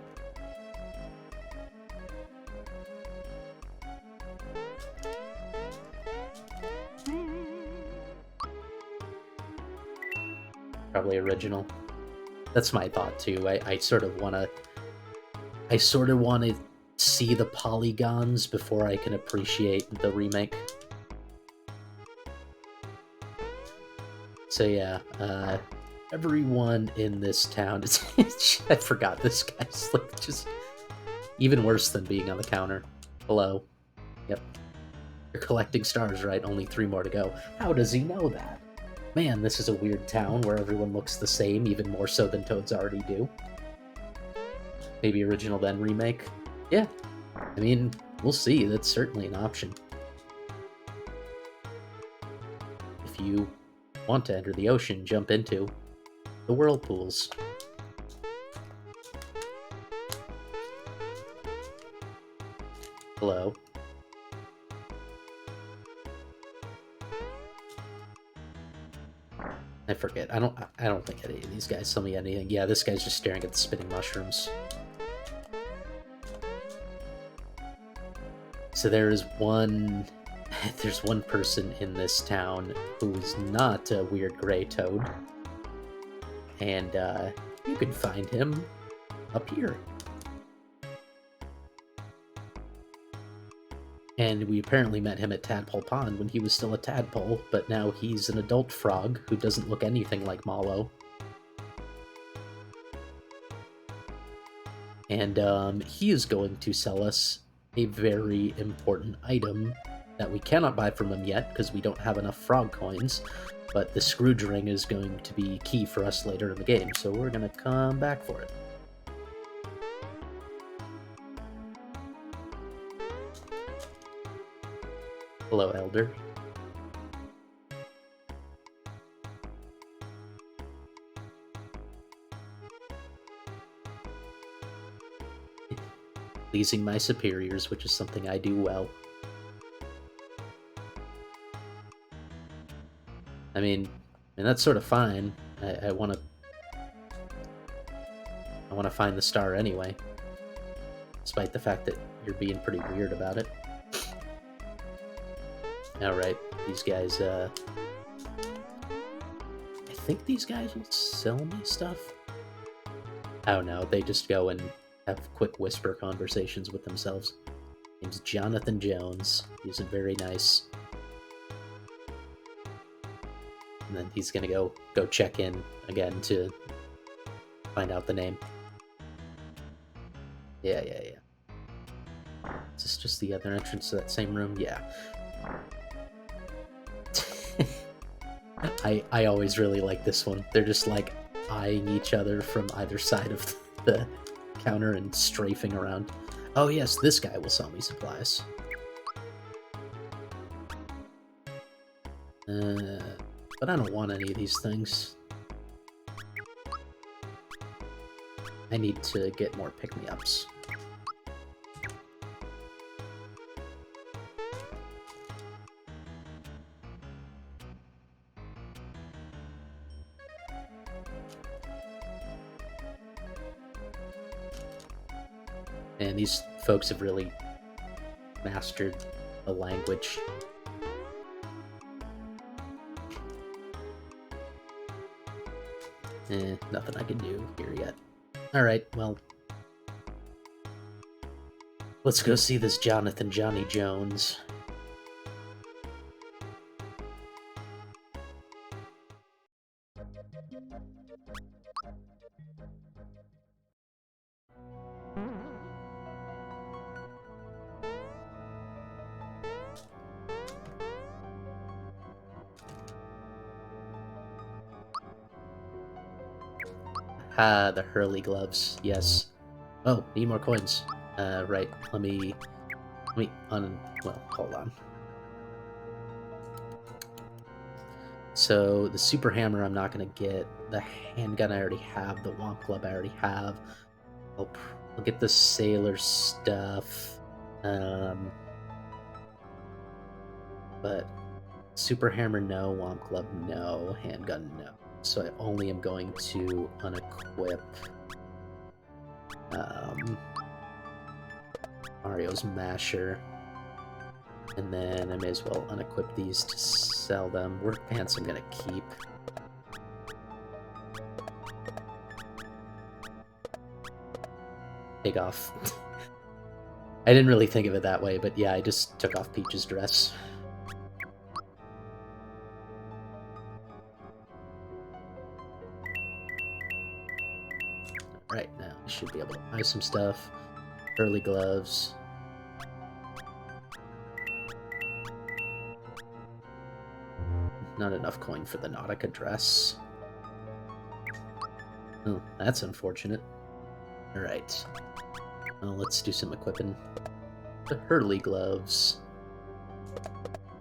Probably original. That's my thought too. I sort of want to see the polygons before I can appreciate the remake. So yeah, everyone in this town is... I forgot this guy's like just even worse than being on the counter. Hello. Yep. You're collecting stars, right? Only 3 more to go. How does he know that? Man, this is a weird town where everyone looks the same, even more so than Toads already do. Maybe original then remake? Yeah. I mean, we'll see. That's certainly an option. If you want to enter the ocean, jump into the whirlpools. Hello. I forget. I don't think any of these guys tell me anything. Yeah, this guy's just staring at the spinning mushrooms. So there's one person in this town who's not a weird gray toad. And you can find him up here. And we apparently met him at Tadpole Pond when he was still a tadpole, but now he's an adult frog who doesn't look anything like Mallow. And he is going to sell us a very important item that we cannot buy from him yet because we don't have enough frog coins, but the Scrooge ring is going to be key for us later in the game, so we're going to come back for it. Hello, Elder. Pleasing my superiors, which is something I do well. I mean, and that's sort of fine. I want to find the star anyway, despite the fact that you're being pretty weird about it. Alright, these guys, I think these guys will sell me stuff? Oh no, they just go and have quick whisper conversations with themselves. Name's Jonathan Jones. He's very nice. And then he's gonna go check in again to find out the name. Yeah. Is this just the other entrance to that same room? Yeah. I always really like this one. They're just like eyeing each other from either side of the counter and strafing around. Oh yes, this guy will sell me supplies. But I don't want any of these things. I need to get more pick-me-ups. And these folks have really mastered the language. Nothing I can do here yet. Alright, well, let's go see this Jonathan Johnny Jones. Ah, the Hurley gloves, yes. Oh, need more coins. Right, let me well, hold on. So, the super hammer I'm not gonna get. The handgun I already have. The womp club I already have. I'll get the sailor stuff. But super hammer, no. Womp club, no. Handgun, no. So I only am going to unequip Mario's masher. And then I may as well unequip these to sell them. Work pants I'm gonna keep. Take off. I didn't really think of it that way, but yeah, I just took off Peach's dress. Right, now I should be able to buy some stuff. Early gloves. Not enough coin for the Nautica dress. Oh, that's unfortunate. Alright. Well, let's do some equipping. The Hurley gloves.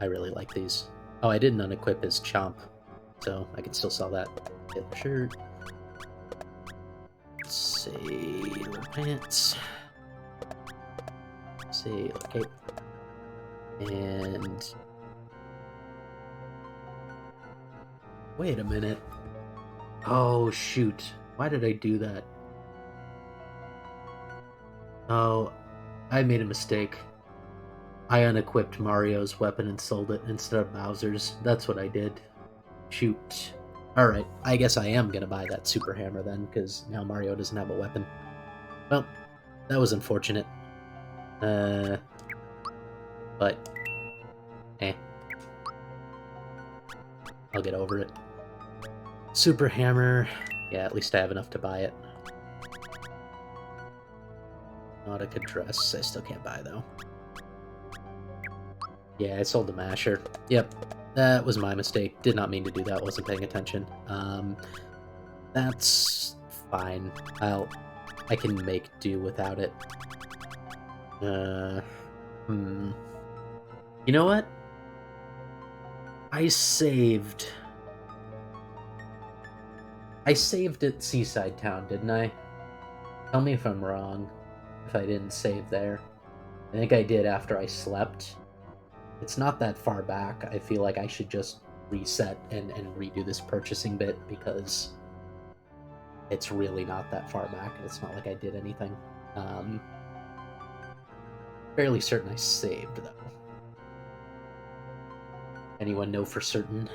I really like these. Oh, I didn't unequip his chomp, so I can still sell that. Get the shirt. Sailor pants. Sailor cape. And... wait a minute. Oh, shoot. Why did I do that? Oh, I made a mistake. I unequipped Mario's weapon and sold it instead of Bowser's. That's what I did. Shoot. Alright, I guess I am gonna buy that super hammer then, because now Mario doesn't have a weapon. Well, that was unfortunate. But... eh. I'll get over it. Super hammer... yeah, at least I have enough to buy it. Nautica dress, I still can't buy, though. Yeah, I sold the masher. Yep, that was my mistake. Did not mean to do that, wasn't paying attention. That's fine. I can make do without it. You know what? I saved at Seaside Town, didn't I? Tell me if I'm wrong, if I didn't save there. I think I did after I slept. It's not that far back. I feel like I should just reset and redo this purchasing bit, because it's really not that far back, and it's not like I did anything. Fairly certain I saved, though. Anyone know for certain?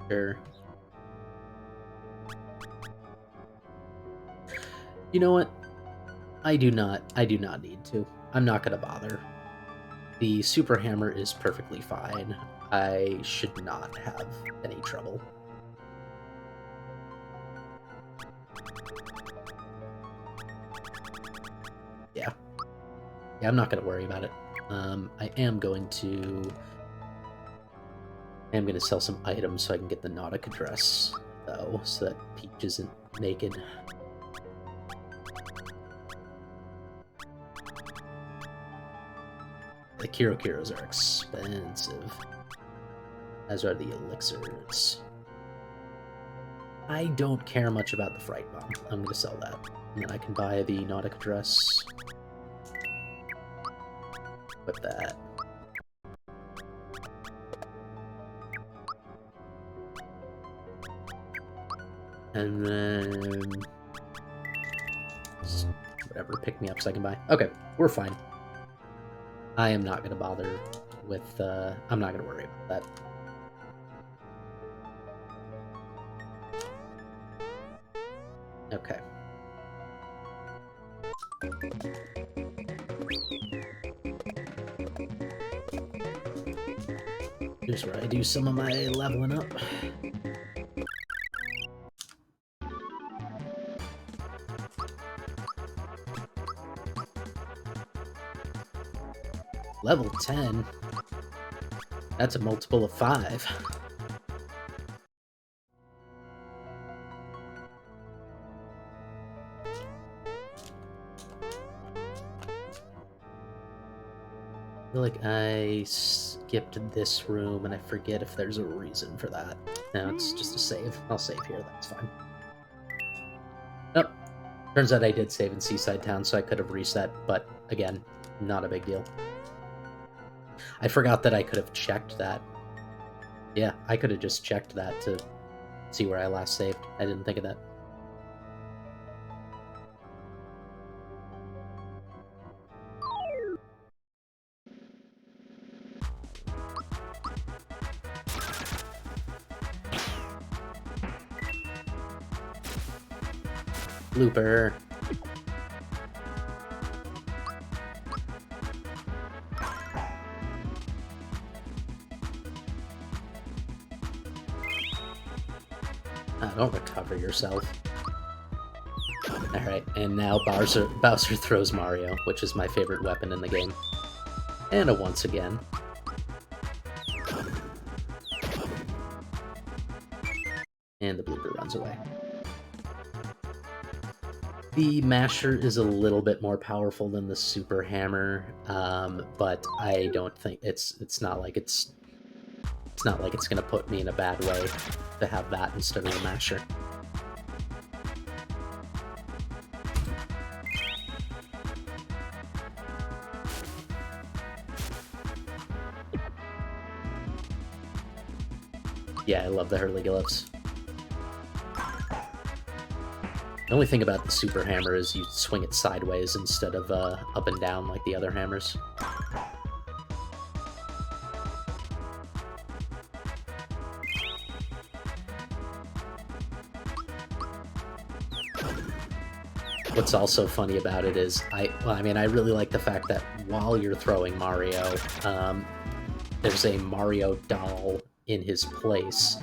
Sure. You know what? I do not need to. I'm not gonna bother. The super hammer is perfectly fine. I should not have any trouble. Yeah. Yeah, I'm not gonna worry about it. I am going to sell some items so I can get the Nautica dress, though, so that Peach isn't naked. The Kiros are expensive, as are the elixirs. I don't care much about the Fright Bomb. I'm going to sell that. And then I can buy the Nautica dress. Equip that. And then... whatever, pick me up so I can buy. Okay, we're fine. I am not going to bother with... I'm not going to worry about that. Okay. Here's where I do some of my leveling up. Level 10? That's a multiple of 5. I feel like I skipped this room, and I forget if there's a reason for that. No, it's just a save. I'll save here, that's fine. Oh, turns out I did save in Seaside Town, so I could have reset, but again, not a big deal. I forgot that I could have checked that. Yeah, I could have just checked that to see where I last saved. I didn't think of that. Blooper. Don't recover yourself. Alright, and now Bowser throws Mario, which is my favorite weapon in the game. And a once again. And the blooper runs away. The masher is a little bit more powerful than the super hammer, but I don't think it's not like it's gonna put me in a bad way to have that instead of the masher. Yeah, I love the Hurly-Glyphs. The only thing about the super hammer is you swing it sideways instead of up and down like the other hammers. What's also funny about it is, I really like the fact that while you're throwing Mario, there's a Mario doll in his place,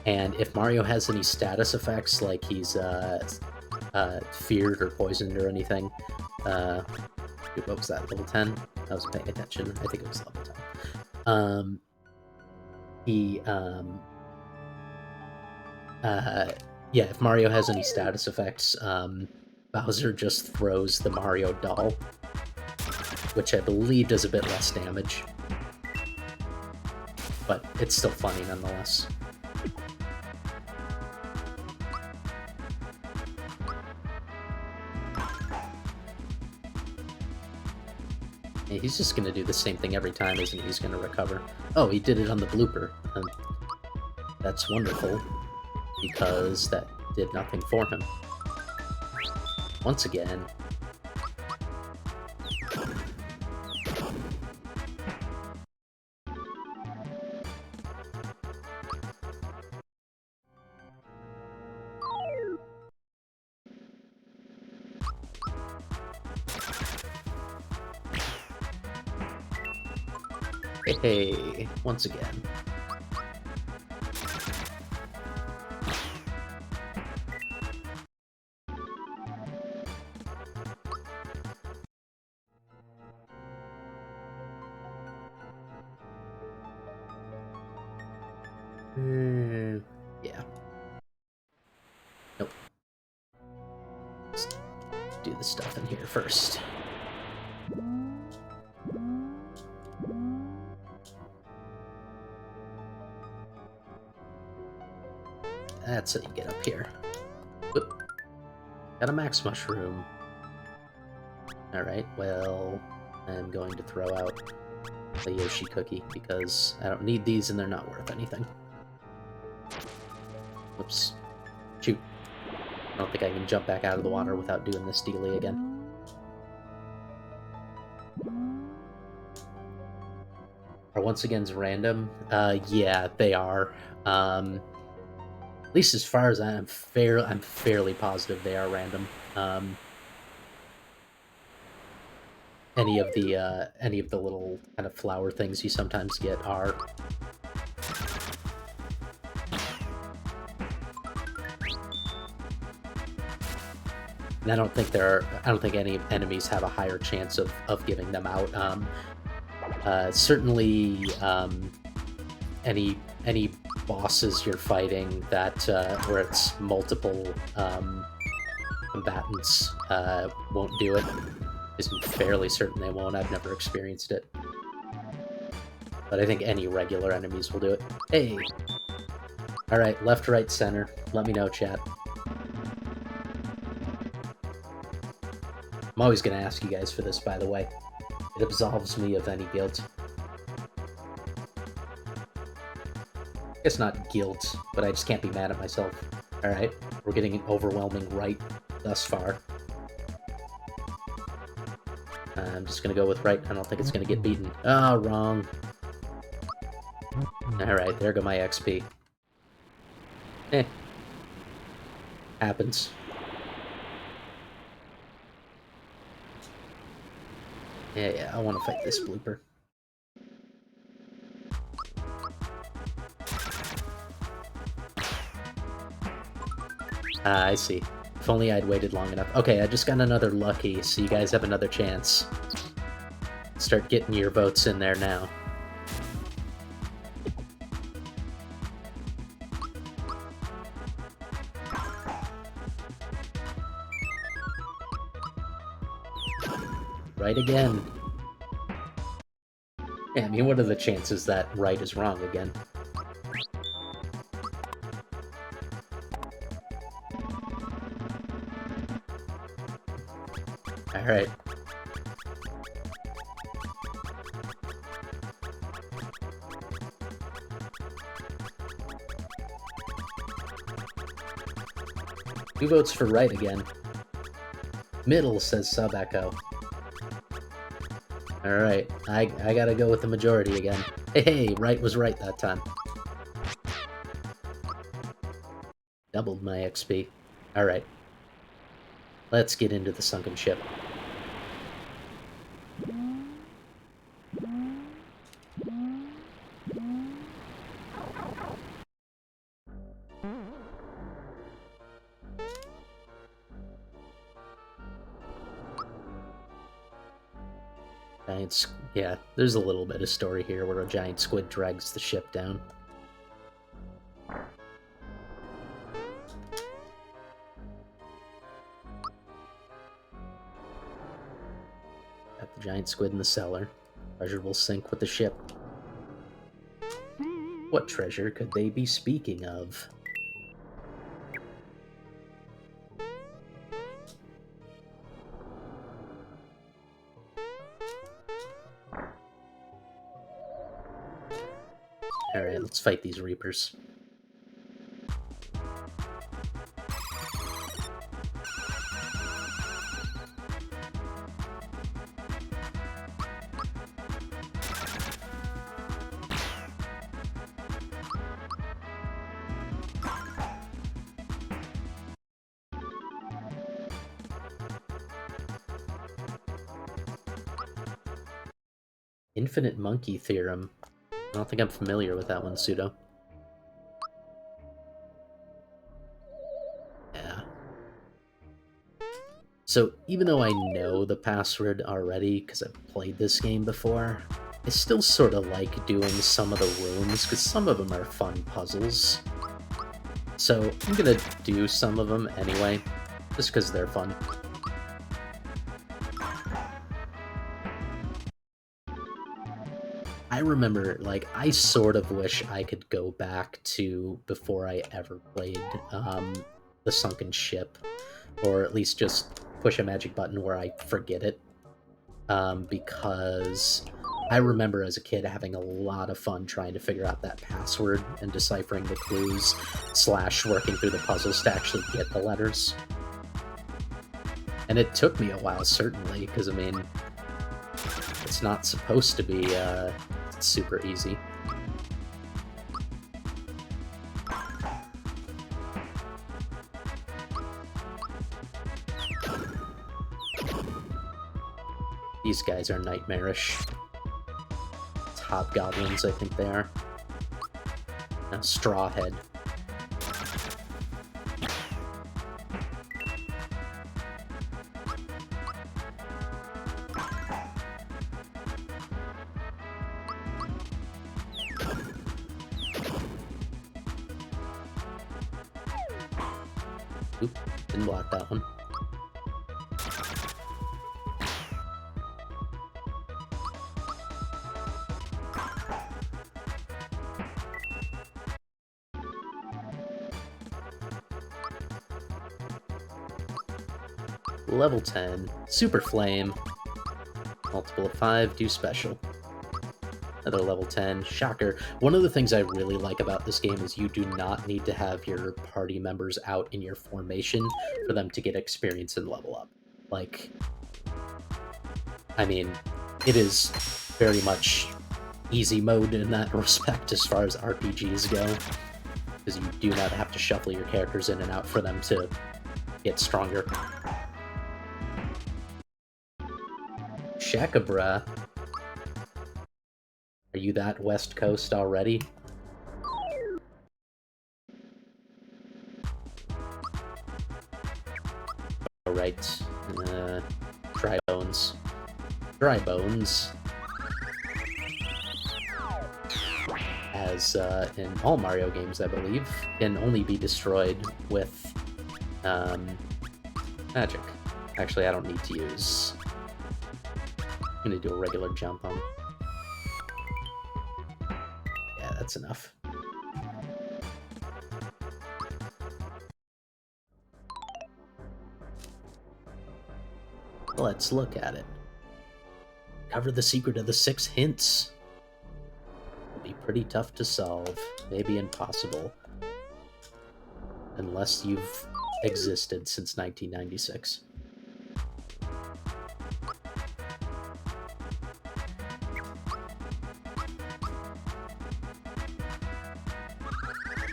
and if Mario has any status effects, like he's feared or poisoned or anything, what was that, level 10? I was paying attention, I think it was level 10. Yeah, if Mario has any status effects, Bowser just throws the Mario doll, which I believe does a bit less damage. But it's still funny nonetheless. Yeah, he's just gonna do the same thing every time, isn't he? He's gonna recover. Oh, he did it on the blooper. That's wonderful, because that did nothing for him. Once again. Hey, once again. Yeah. Nope. Let's do the stuff in here first. That's how you get up here. Whoop. Got a max mushroom. Alright, well, I'm going to throw out the Yoshi cookie, because I don't need these and they're not worth anything. Whoops. Shoot. I don't think I can jump back out of the water without doing this dealy again. Are once again random? Yeah, they are. At least as far as I'm fairly positive they are random. Any of the little kind of flower things you sometimes get are. And I don't think any enemies have a higher chance of giving them out. Certainly, any bosses you're fighting that where it's multiple combatants won't do it. I'm fairly certain they won't. I've never experienced it. But I think any regular enemies will do it. Hey! Alright, left, right, center. Let me know, chat. I'm always going to ask you guys for this, by the way. It absolves me of any guilt. I guess not guilt, but I just can't be mad at myself. Alright, we're getting an overwhelming right thus far. I'm just gonna go with right. I don't think it's gonna get beaten. Oh, wrong. Alright, there go my XP. Eh. Happens. Yeah, I want to fight this blooper. I see. If only I'd waited long enough. Okay, I just got another lucky, so you guys have another chance. Start getting your votes in there now. Right again. Yeah, I mean, what are the chances that right is wrong again? Alright. Who votes for right again? Middle, says Sub Echo. Alright, I gotta go with the majority again. Hey, right was right that time. Doubled my XP. Alright. Let's get into the sunken ship. Yeah, there's a little bit of story here where a giant squid drags the ship down. Got the giant squid in the cellar. Treasure will sink with the ship. What treasure could they be speaking of? Alright, let's fight these Reapers. Infinite monkey theorem. I don't think I'm familiar with that one, Pseudo. Yeah. So, even though I know the password already, because I've played this game before, I still sort of like doing some of the rooms, because some of them are fun puzzles. So, I'm gonna do some of them anyway, just because they're fun. I remember, like, I sort of wish I could go back to before I ever played the Sunken Ship, or at least just push a magic button where I forget it, because I remember as a kid having a lot of fun trying to figure out that password and deciphering the clues, / working through the puzzles to actually get the letters. And it took me a while, certainly, because, I mean, it's not supposed to be super easy. These guys are nightmarish. It's hobgoblins, I think they are. A strawhead. Oop, didn't block that one. Level 10, Super Flame. Multiple of 5, do special. Another level 10, Shocker. One of the things I really like about this game is you do not need to have your party members out in your formation for them to get experience and level up. Like, I mean, it is very much easy mode in that respect as far as RPGs go, because you do not have to shuffle your characters in and out for them to get stronger. Shakabra. Are you that West Coast already? Alright. Dry Bones. Dry Bones. As in all Mario games, I believe, can only be destroyed with magic. Actually, I don't need to use... I'm gonna do a regular jump on. Yeah, that's enough. Let's look at it. Cover the secret of the 6 hints. It'll be pretty tough to solve, maybe impossible. Unless you've existed since 1996.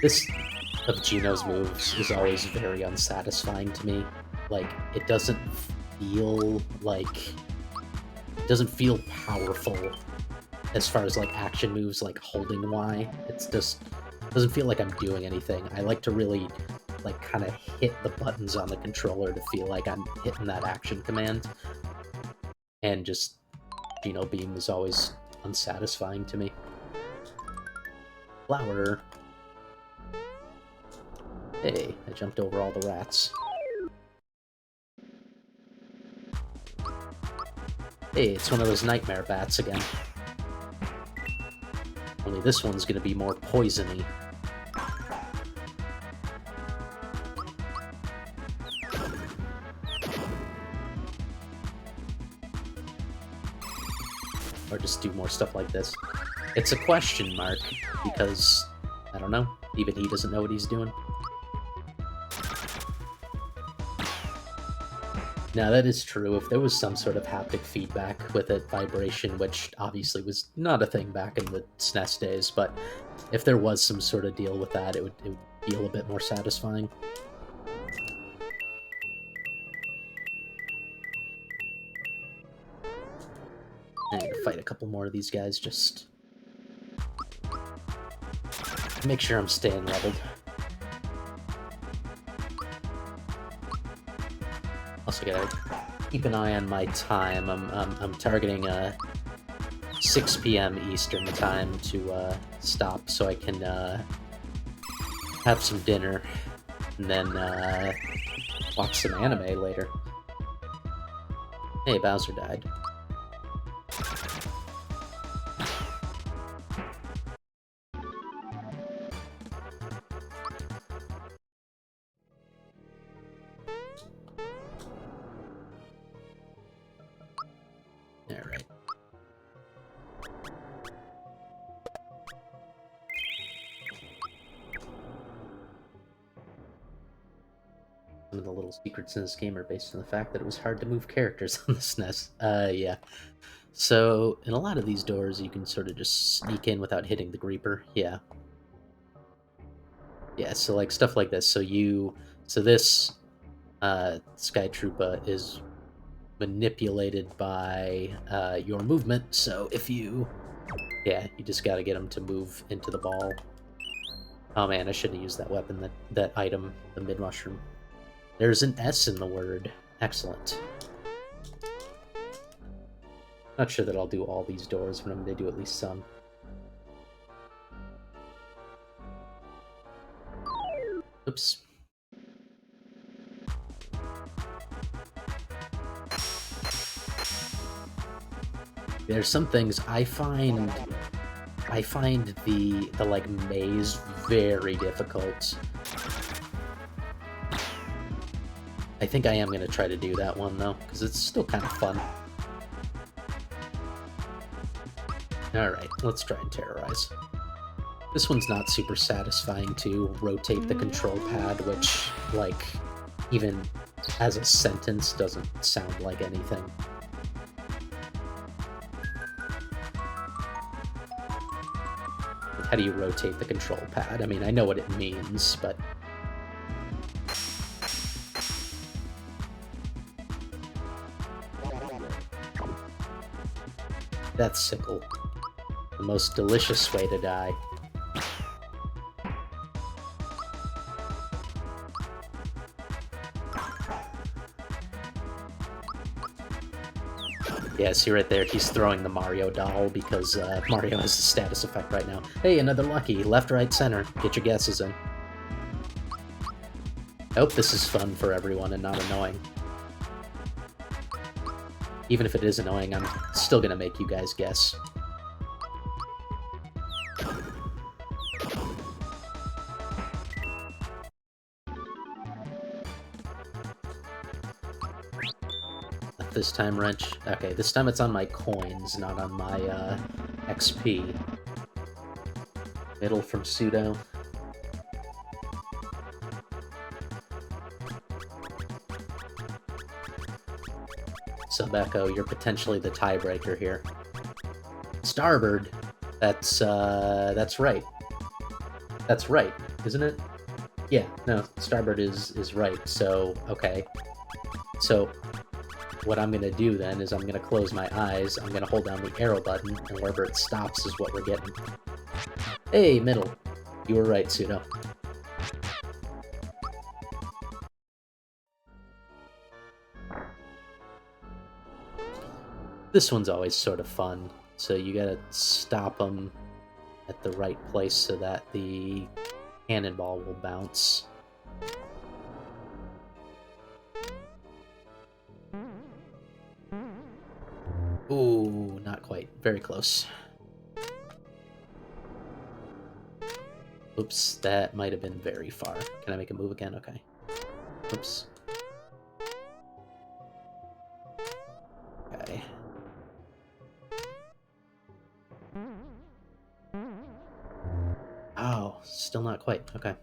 This of Gino's moves is always very unsatisfying to me. Like, it doesn't feel like... It doesn't feel powerful as far as, like, action moves, like holding Y. It's just... It doesn't feel like I'm doing anything. I like to really, like, kind of hit the buttons on the controller to feel like I'm hitting that action command. And just, Gino Beam is always unsatisfying to me. Flower. Hey, I jumped over all the rats. Hey, it's one of those nightmare bats again. Only this one's gonna be more poisony. Or just do more stuff like this. It's a question mark, because, I don't know, even he doesn't know what he's doing. Now, that is true. If there was some sort of haptic feedback with it, vibration, which obviously was not a thing back in the SNES days, but if there was some sort of deal with that, it would feel a bit more satisfying. I'm gonna fight a couple more of these guys, just to make sure I'm staying leveled. Also gotta keep an eye on my time. I'm targeting 6 p.m. Eastern time to stop, so I can have some dinner and then watch some anime later. Hey, Bowser died. Alright. Some of the little secrets in this game are based on the fact that it was hard to move characters on the SNES. Yeah. So, in a lot of these doors, you can sort of just sneak in without hitting the Greeper. Yeah. Yeah, so like stuff like this. So this Sky Troopa is manipulated by your movement, so if you... Yeah, you just gotta get him to move into the ball. Oh man, I shouldn't have used that weapon, that item, the mid-mushroom. There's an S in the word. Excellent. Not sure that I'll do all these doors, but I'm gonna do at least some. Oops. There's some things I find the like maze very difficult. I think I am gonna try to do that one though, because it's still kind of fun. Alright, let's try and terrorize. This one's not super satisfying to rotate the control pad, which, like, even as a sentence doesn't sound like anything. How do you rotate the control pad? I mean, I know what it means, but... That's sickle. The most delicious way to die. Yeah, see right there, he's throwing the Mario doll because Mario has a status effect right now. Hey, another lucky. Left, right, center. Get your guesses in. I hope this is fun for everyone and not annoying. Even if it is annoying, I'm still gonna make you guys guess. This time, wrench. Okay, this time it's on my coins, not on my XP. Middle from pseudo. Becco, you're potentially the tiebreaker here. Starboard. That's right. That's right, isn't it? Yeah, no, starboard is right, so, okay. So, what I'm gonna do then is I'm gonna close my eyes, I'm gonna hold down the arrow button, and wherever it stops is what we're getting. Hey, middle. You were right, Pseudo. This one's always sort of fun, so you gotta stop them at the right place so that the cannonball will bounce. Ooh, not quite. Very close. Oops, that might have been very far. Can I make a move again? Okay. Oops. Okay. Oh, still not quite. Okay.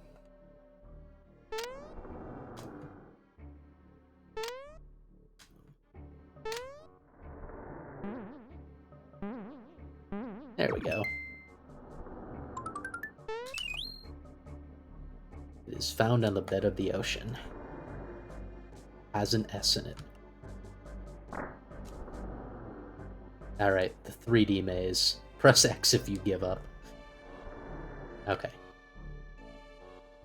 There we go. It is found on the bed of the ocean. Has an S in it. Alright, the 3D maze. Press X if you give up. Okay.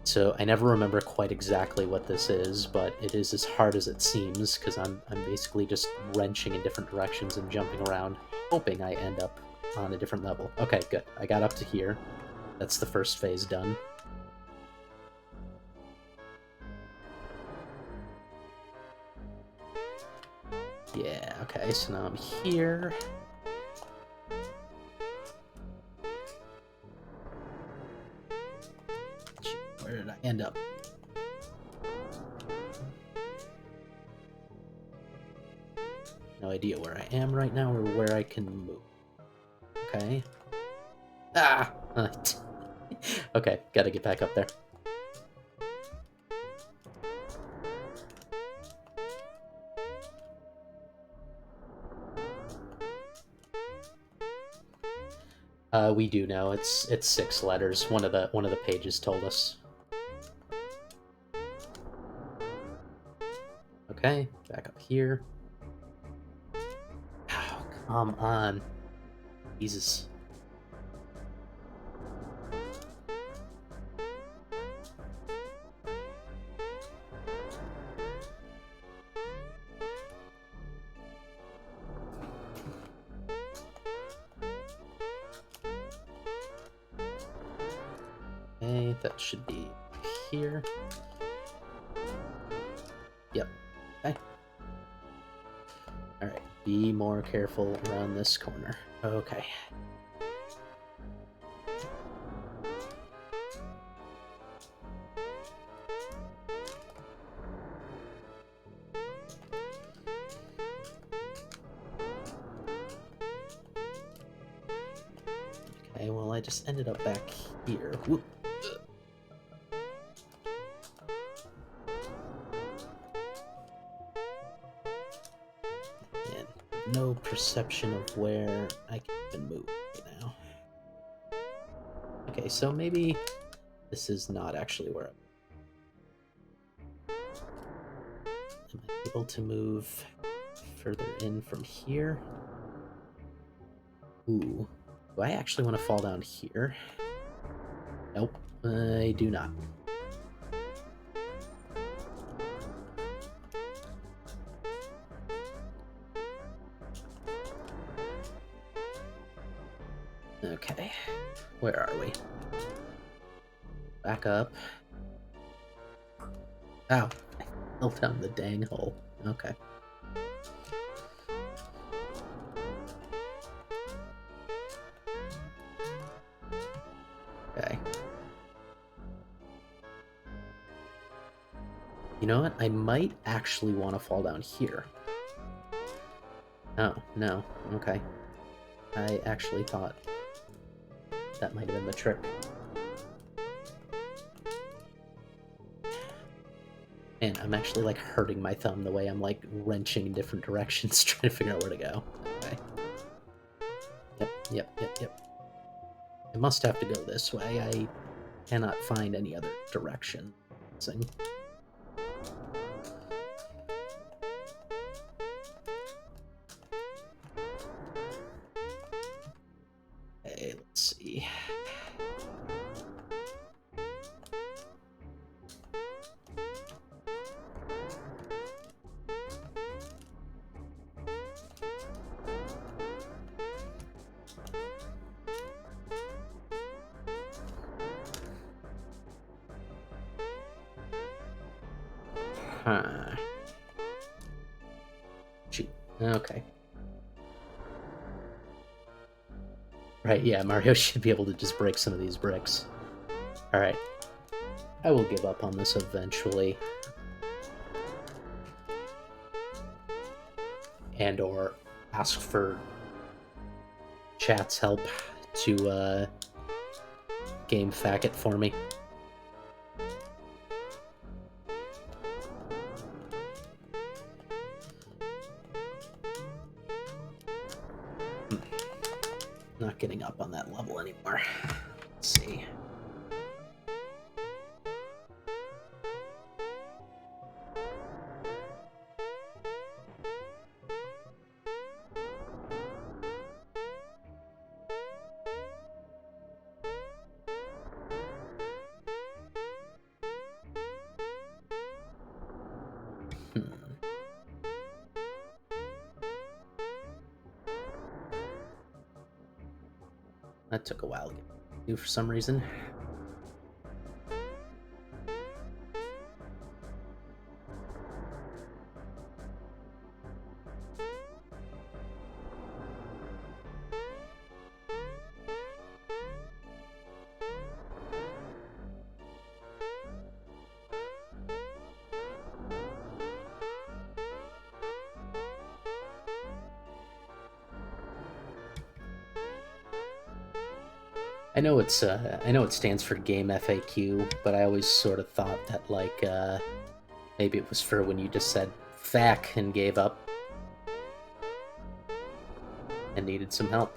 So I never remember quite exactly what this is, but it is as hard as it seems, because I'm basically just wrenching in different directions and jumping around, hoping I end up on a different level. Okay, good. I got up to here. That's the first phase done. Yeah, okay, so now I'm here. Where did I end up? No idea where I am right now or where I can move. Okay. Ah! Okay, gotta get back up there. We do know it's 6 letters. One of the pages told us. Okay, back up here. Oh, come on. Jesus. Okay, that should be here. Yep. Okay. Alright, be more careful around this corner. Okay. Okay, well, I just ended up back here. Whoop. And no perception of where I can even move right now. Okay, so maybe this is not actually where am I able to move further in from here? Ooh. Do I actually want to fall down here? Nope, I do not. Okay, where are we? Back up. Ow, I fell down the dang hole. Okay. Okay. You know what? I might actually want to fall down here. Oh, no. Okay. I actually thought that might have been the trick. Man, I'm actually, like, hurting my thumb the way I'm, like, wrenching in different directions trying to figure out where to go. Okay. Yep. I must have to go this way. I cannot find any other direction. Okay, let's see. Huh. Shoot. Okay. Right, yeah, Mario should be able to just break some of these bricks. Alright. I will give up on this eventually. And or ask for chat's help to game fact it for me. Not getting up on that level anymore. Let's see. That took a while to do for some reason. I know it stands for Game FAQ, but I always sort of thought that, like, maybe it was for when you just said "fack" and gave up and needed some help.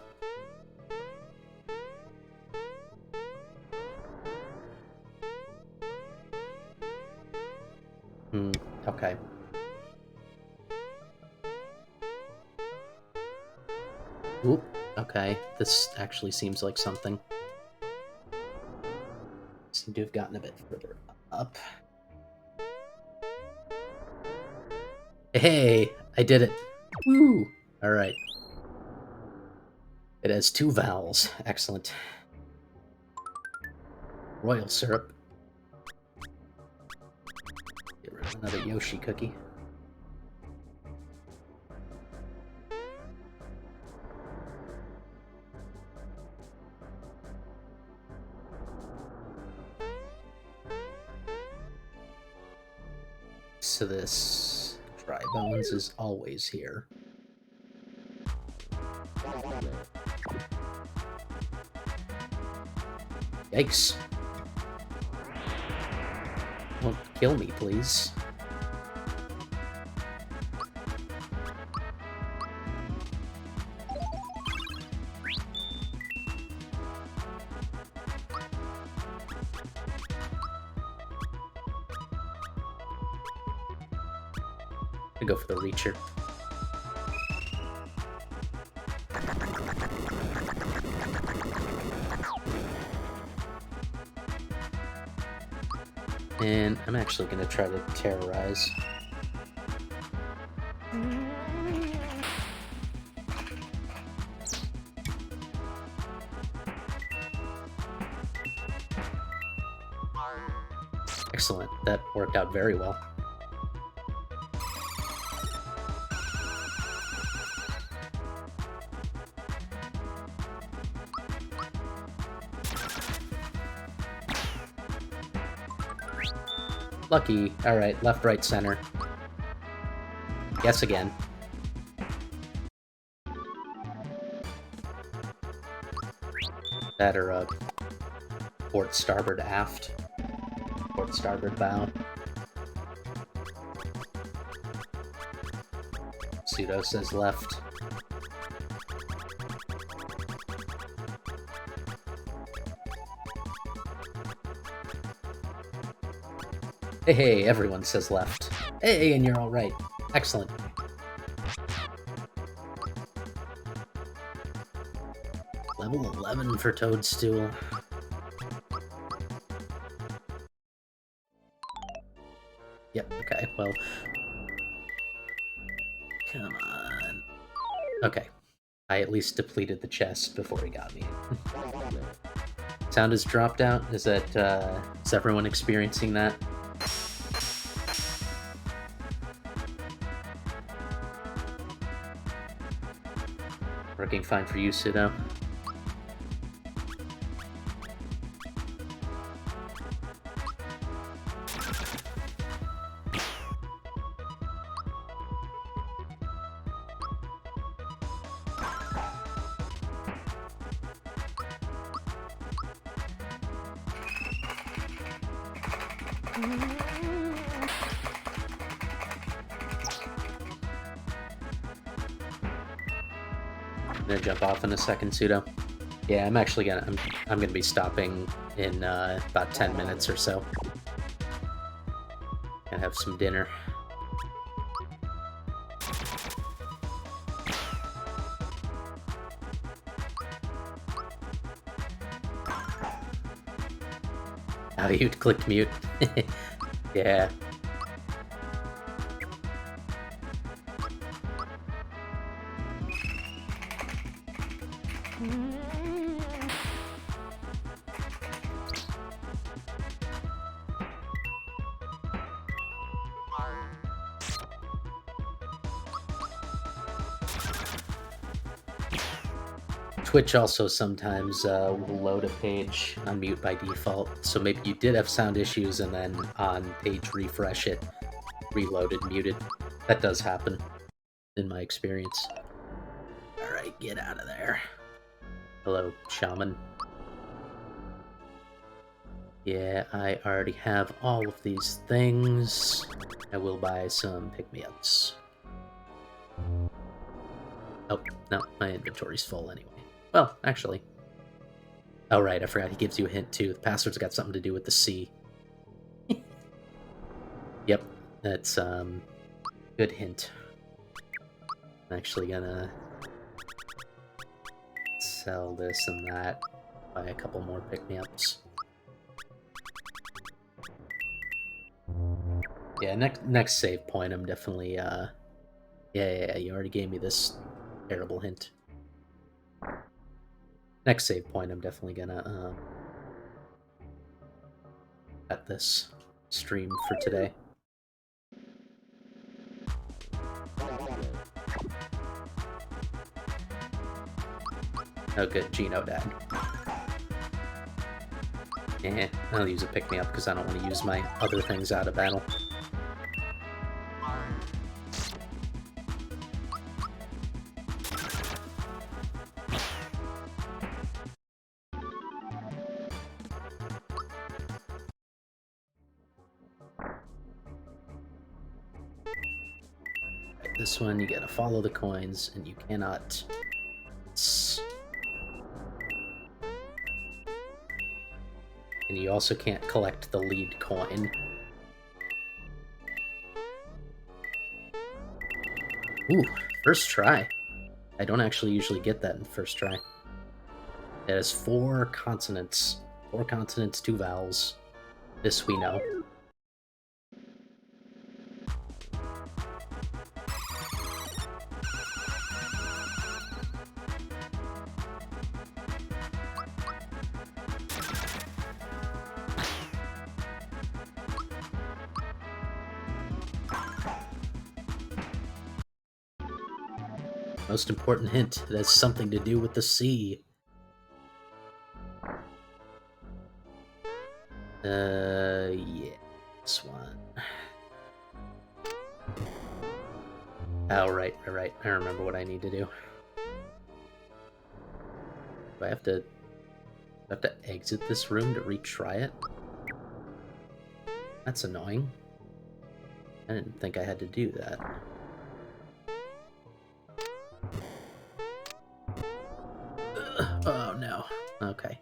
Okay. Oop, okay. This actually seems like something. Seem to have gotten a bit further up. Hey, I did it. Woo! Alright. It has 2 vowels. Excellent. Royal syrup. Get rid of another Yoshi cookie. So this dry bones is always here. Yikes. Won't kill me, please. I go for the reacher. And I'm actually going to try to terrorize. Excellent. That worked out very well. Lucky. Alright, left, right, center. Guess again. That or port starboard aft. Port starboard bow. Pseudo says left. Hey, everyone says left. Hey, and you're all right. Excellent. Level 11 for Toadstool. Yep, okay, well... Come on. Okay. I at least depleted the chest before he got me. Sound has dropped out? Is everyone experiencing that? Working fine for you, Pseudo? I'm gonna jump off in a second, Pseudo. Yeah, I'm actually gonna I'm gonna be stopping in about 10 minutes or so. Gonna have some dinner. Oh, you clicked mute. Yeah. Twitch also sometimes will load a page on mute by default, so maybe you did have sound issues and then on page refresh it reloaded muted. That does happen, in my experience. Alright, get out of there. Hello, Shaman. Yeah, I already have all of these things. I will buy some pick-me-ups. Oh, no, my inventory's full anyway. Well, actually. Oh, right, I forgot he gives you a hint, too. The password's got something to do with the C. Yep, that's, good hint. I'm actually gonna sell this and that, buy a couple more pick-me-ups. Yeah, next save point, I'm definitely, yeah, you already gave me this terrible hint. Next save point, I'm definitely gonna, cut this stream for today. Oh good, Gino died. Eh, I'll use a pick-me-up because I don't want to use my other things out of battle. This one, you gotta follow the coins, and you cannot... And you also can't collect the lead coin. Ooh, first try. I don't actually usually get that in first try. It has 4 consonants. 4 consonants, 2 vowels. This we know. Most important hint, it has something to do with the sea. Yeah, this one. Oh, right. I remember what I need to do. Do I have to exit this room to retry it? That's annoying. I didn't think I had to do that. Oh no. Okay.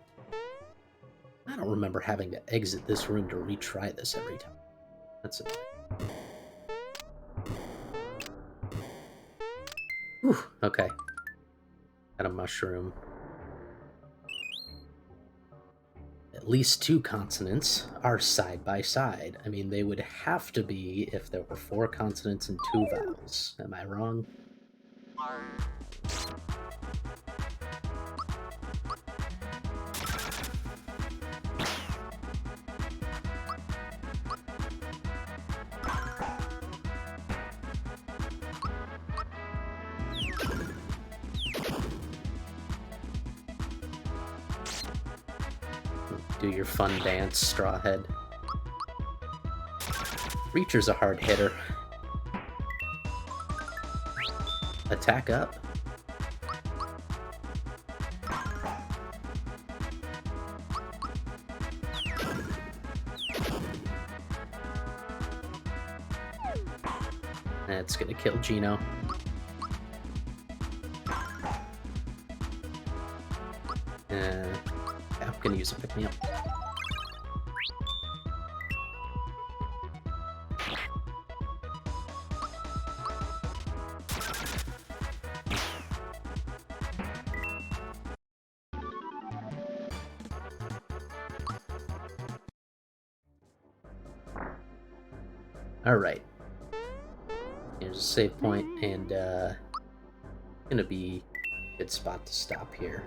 I don't remember having to exit this room to retry this every time. That's annoying. Whew, okay. Got a mushroom. At least 2 consonants are side by side. I mean, they would have to be if there were 4 consonants and 2 vowels. Am I wrong? Do your fun dance, Strawhead. Reacher's a hard hitter. Attack up. That's gonna kill Gino. Yeah, I'm gonna use a pick-me-up. Alright. Here's a save point, and gonna be a good spot to stop here.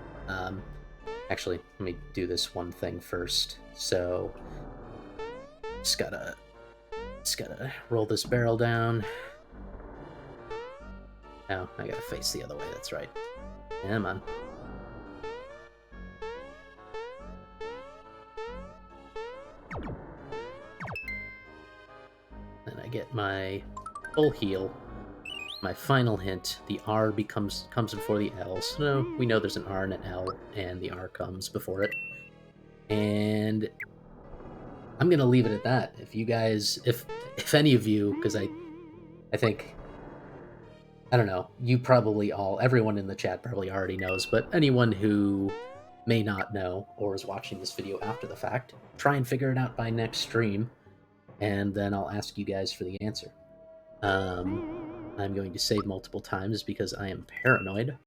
Actually, let me do this one thing first. So, just gotta roll this barrel down. Oh, I gotta face the other way, that's right. Come on. Then I get my full heal. My final hint, the R comes before the L. So no, we know there's an R and an L, and the R comes before it. And I'm gonna leave it at that. If you guys, if any of you, because I think, I don't know, you probably all, everyone in the chat probably already knows, but anyone who may not know or is watching this video after the fact, try and figure it out by next stream, and then I'll ask you guys for the answer. I'm going to save multiple times because I am paranoid.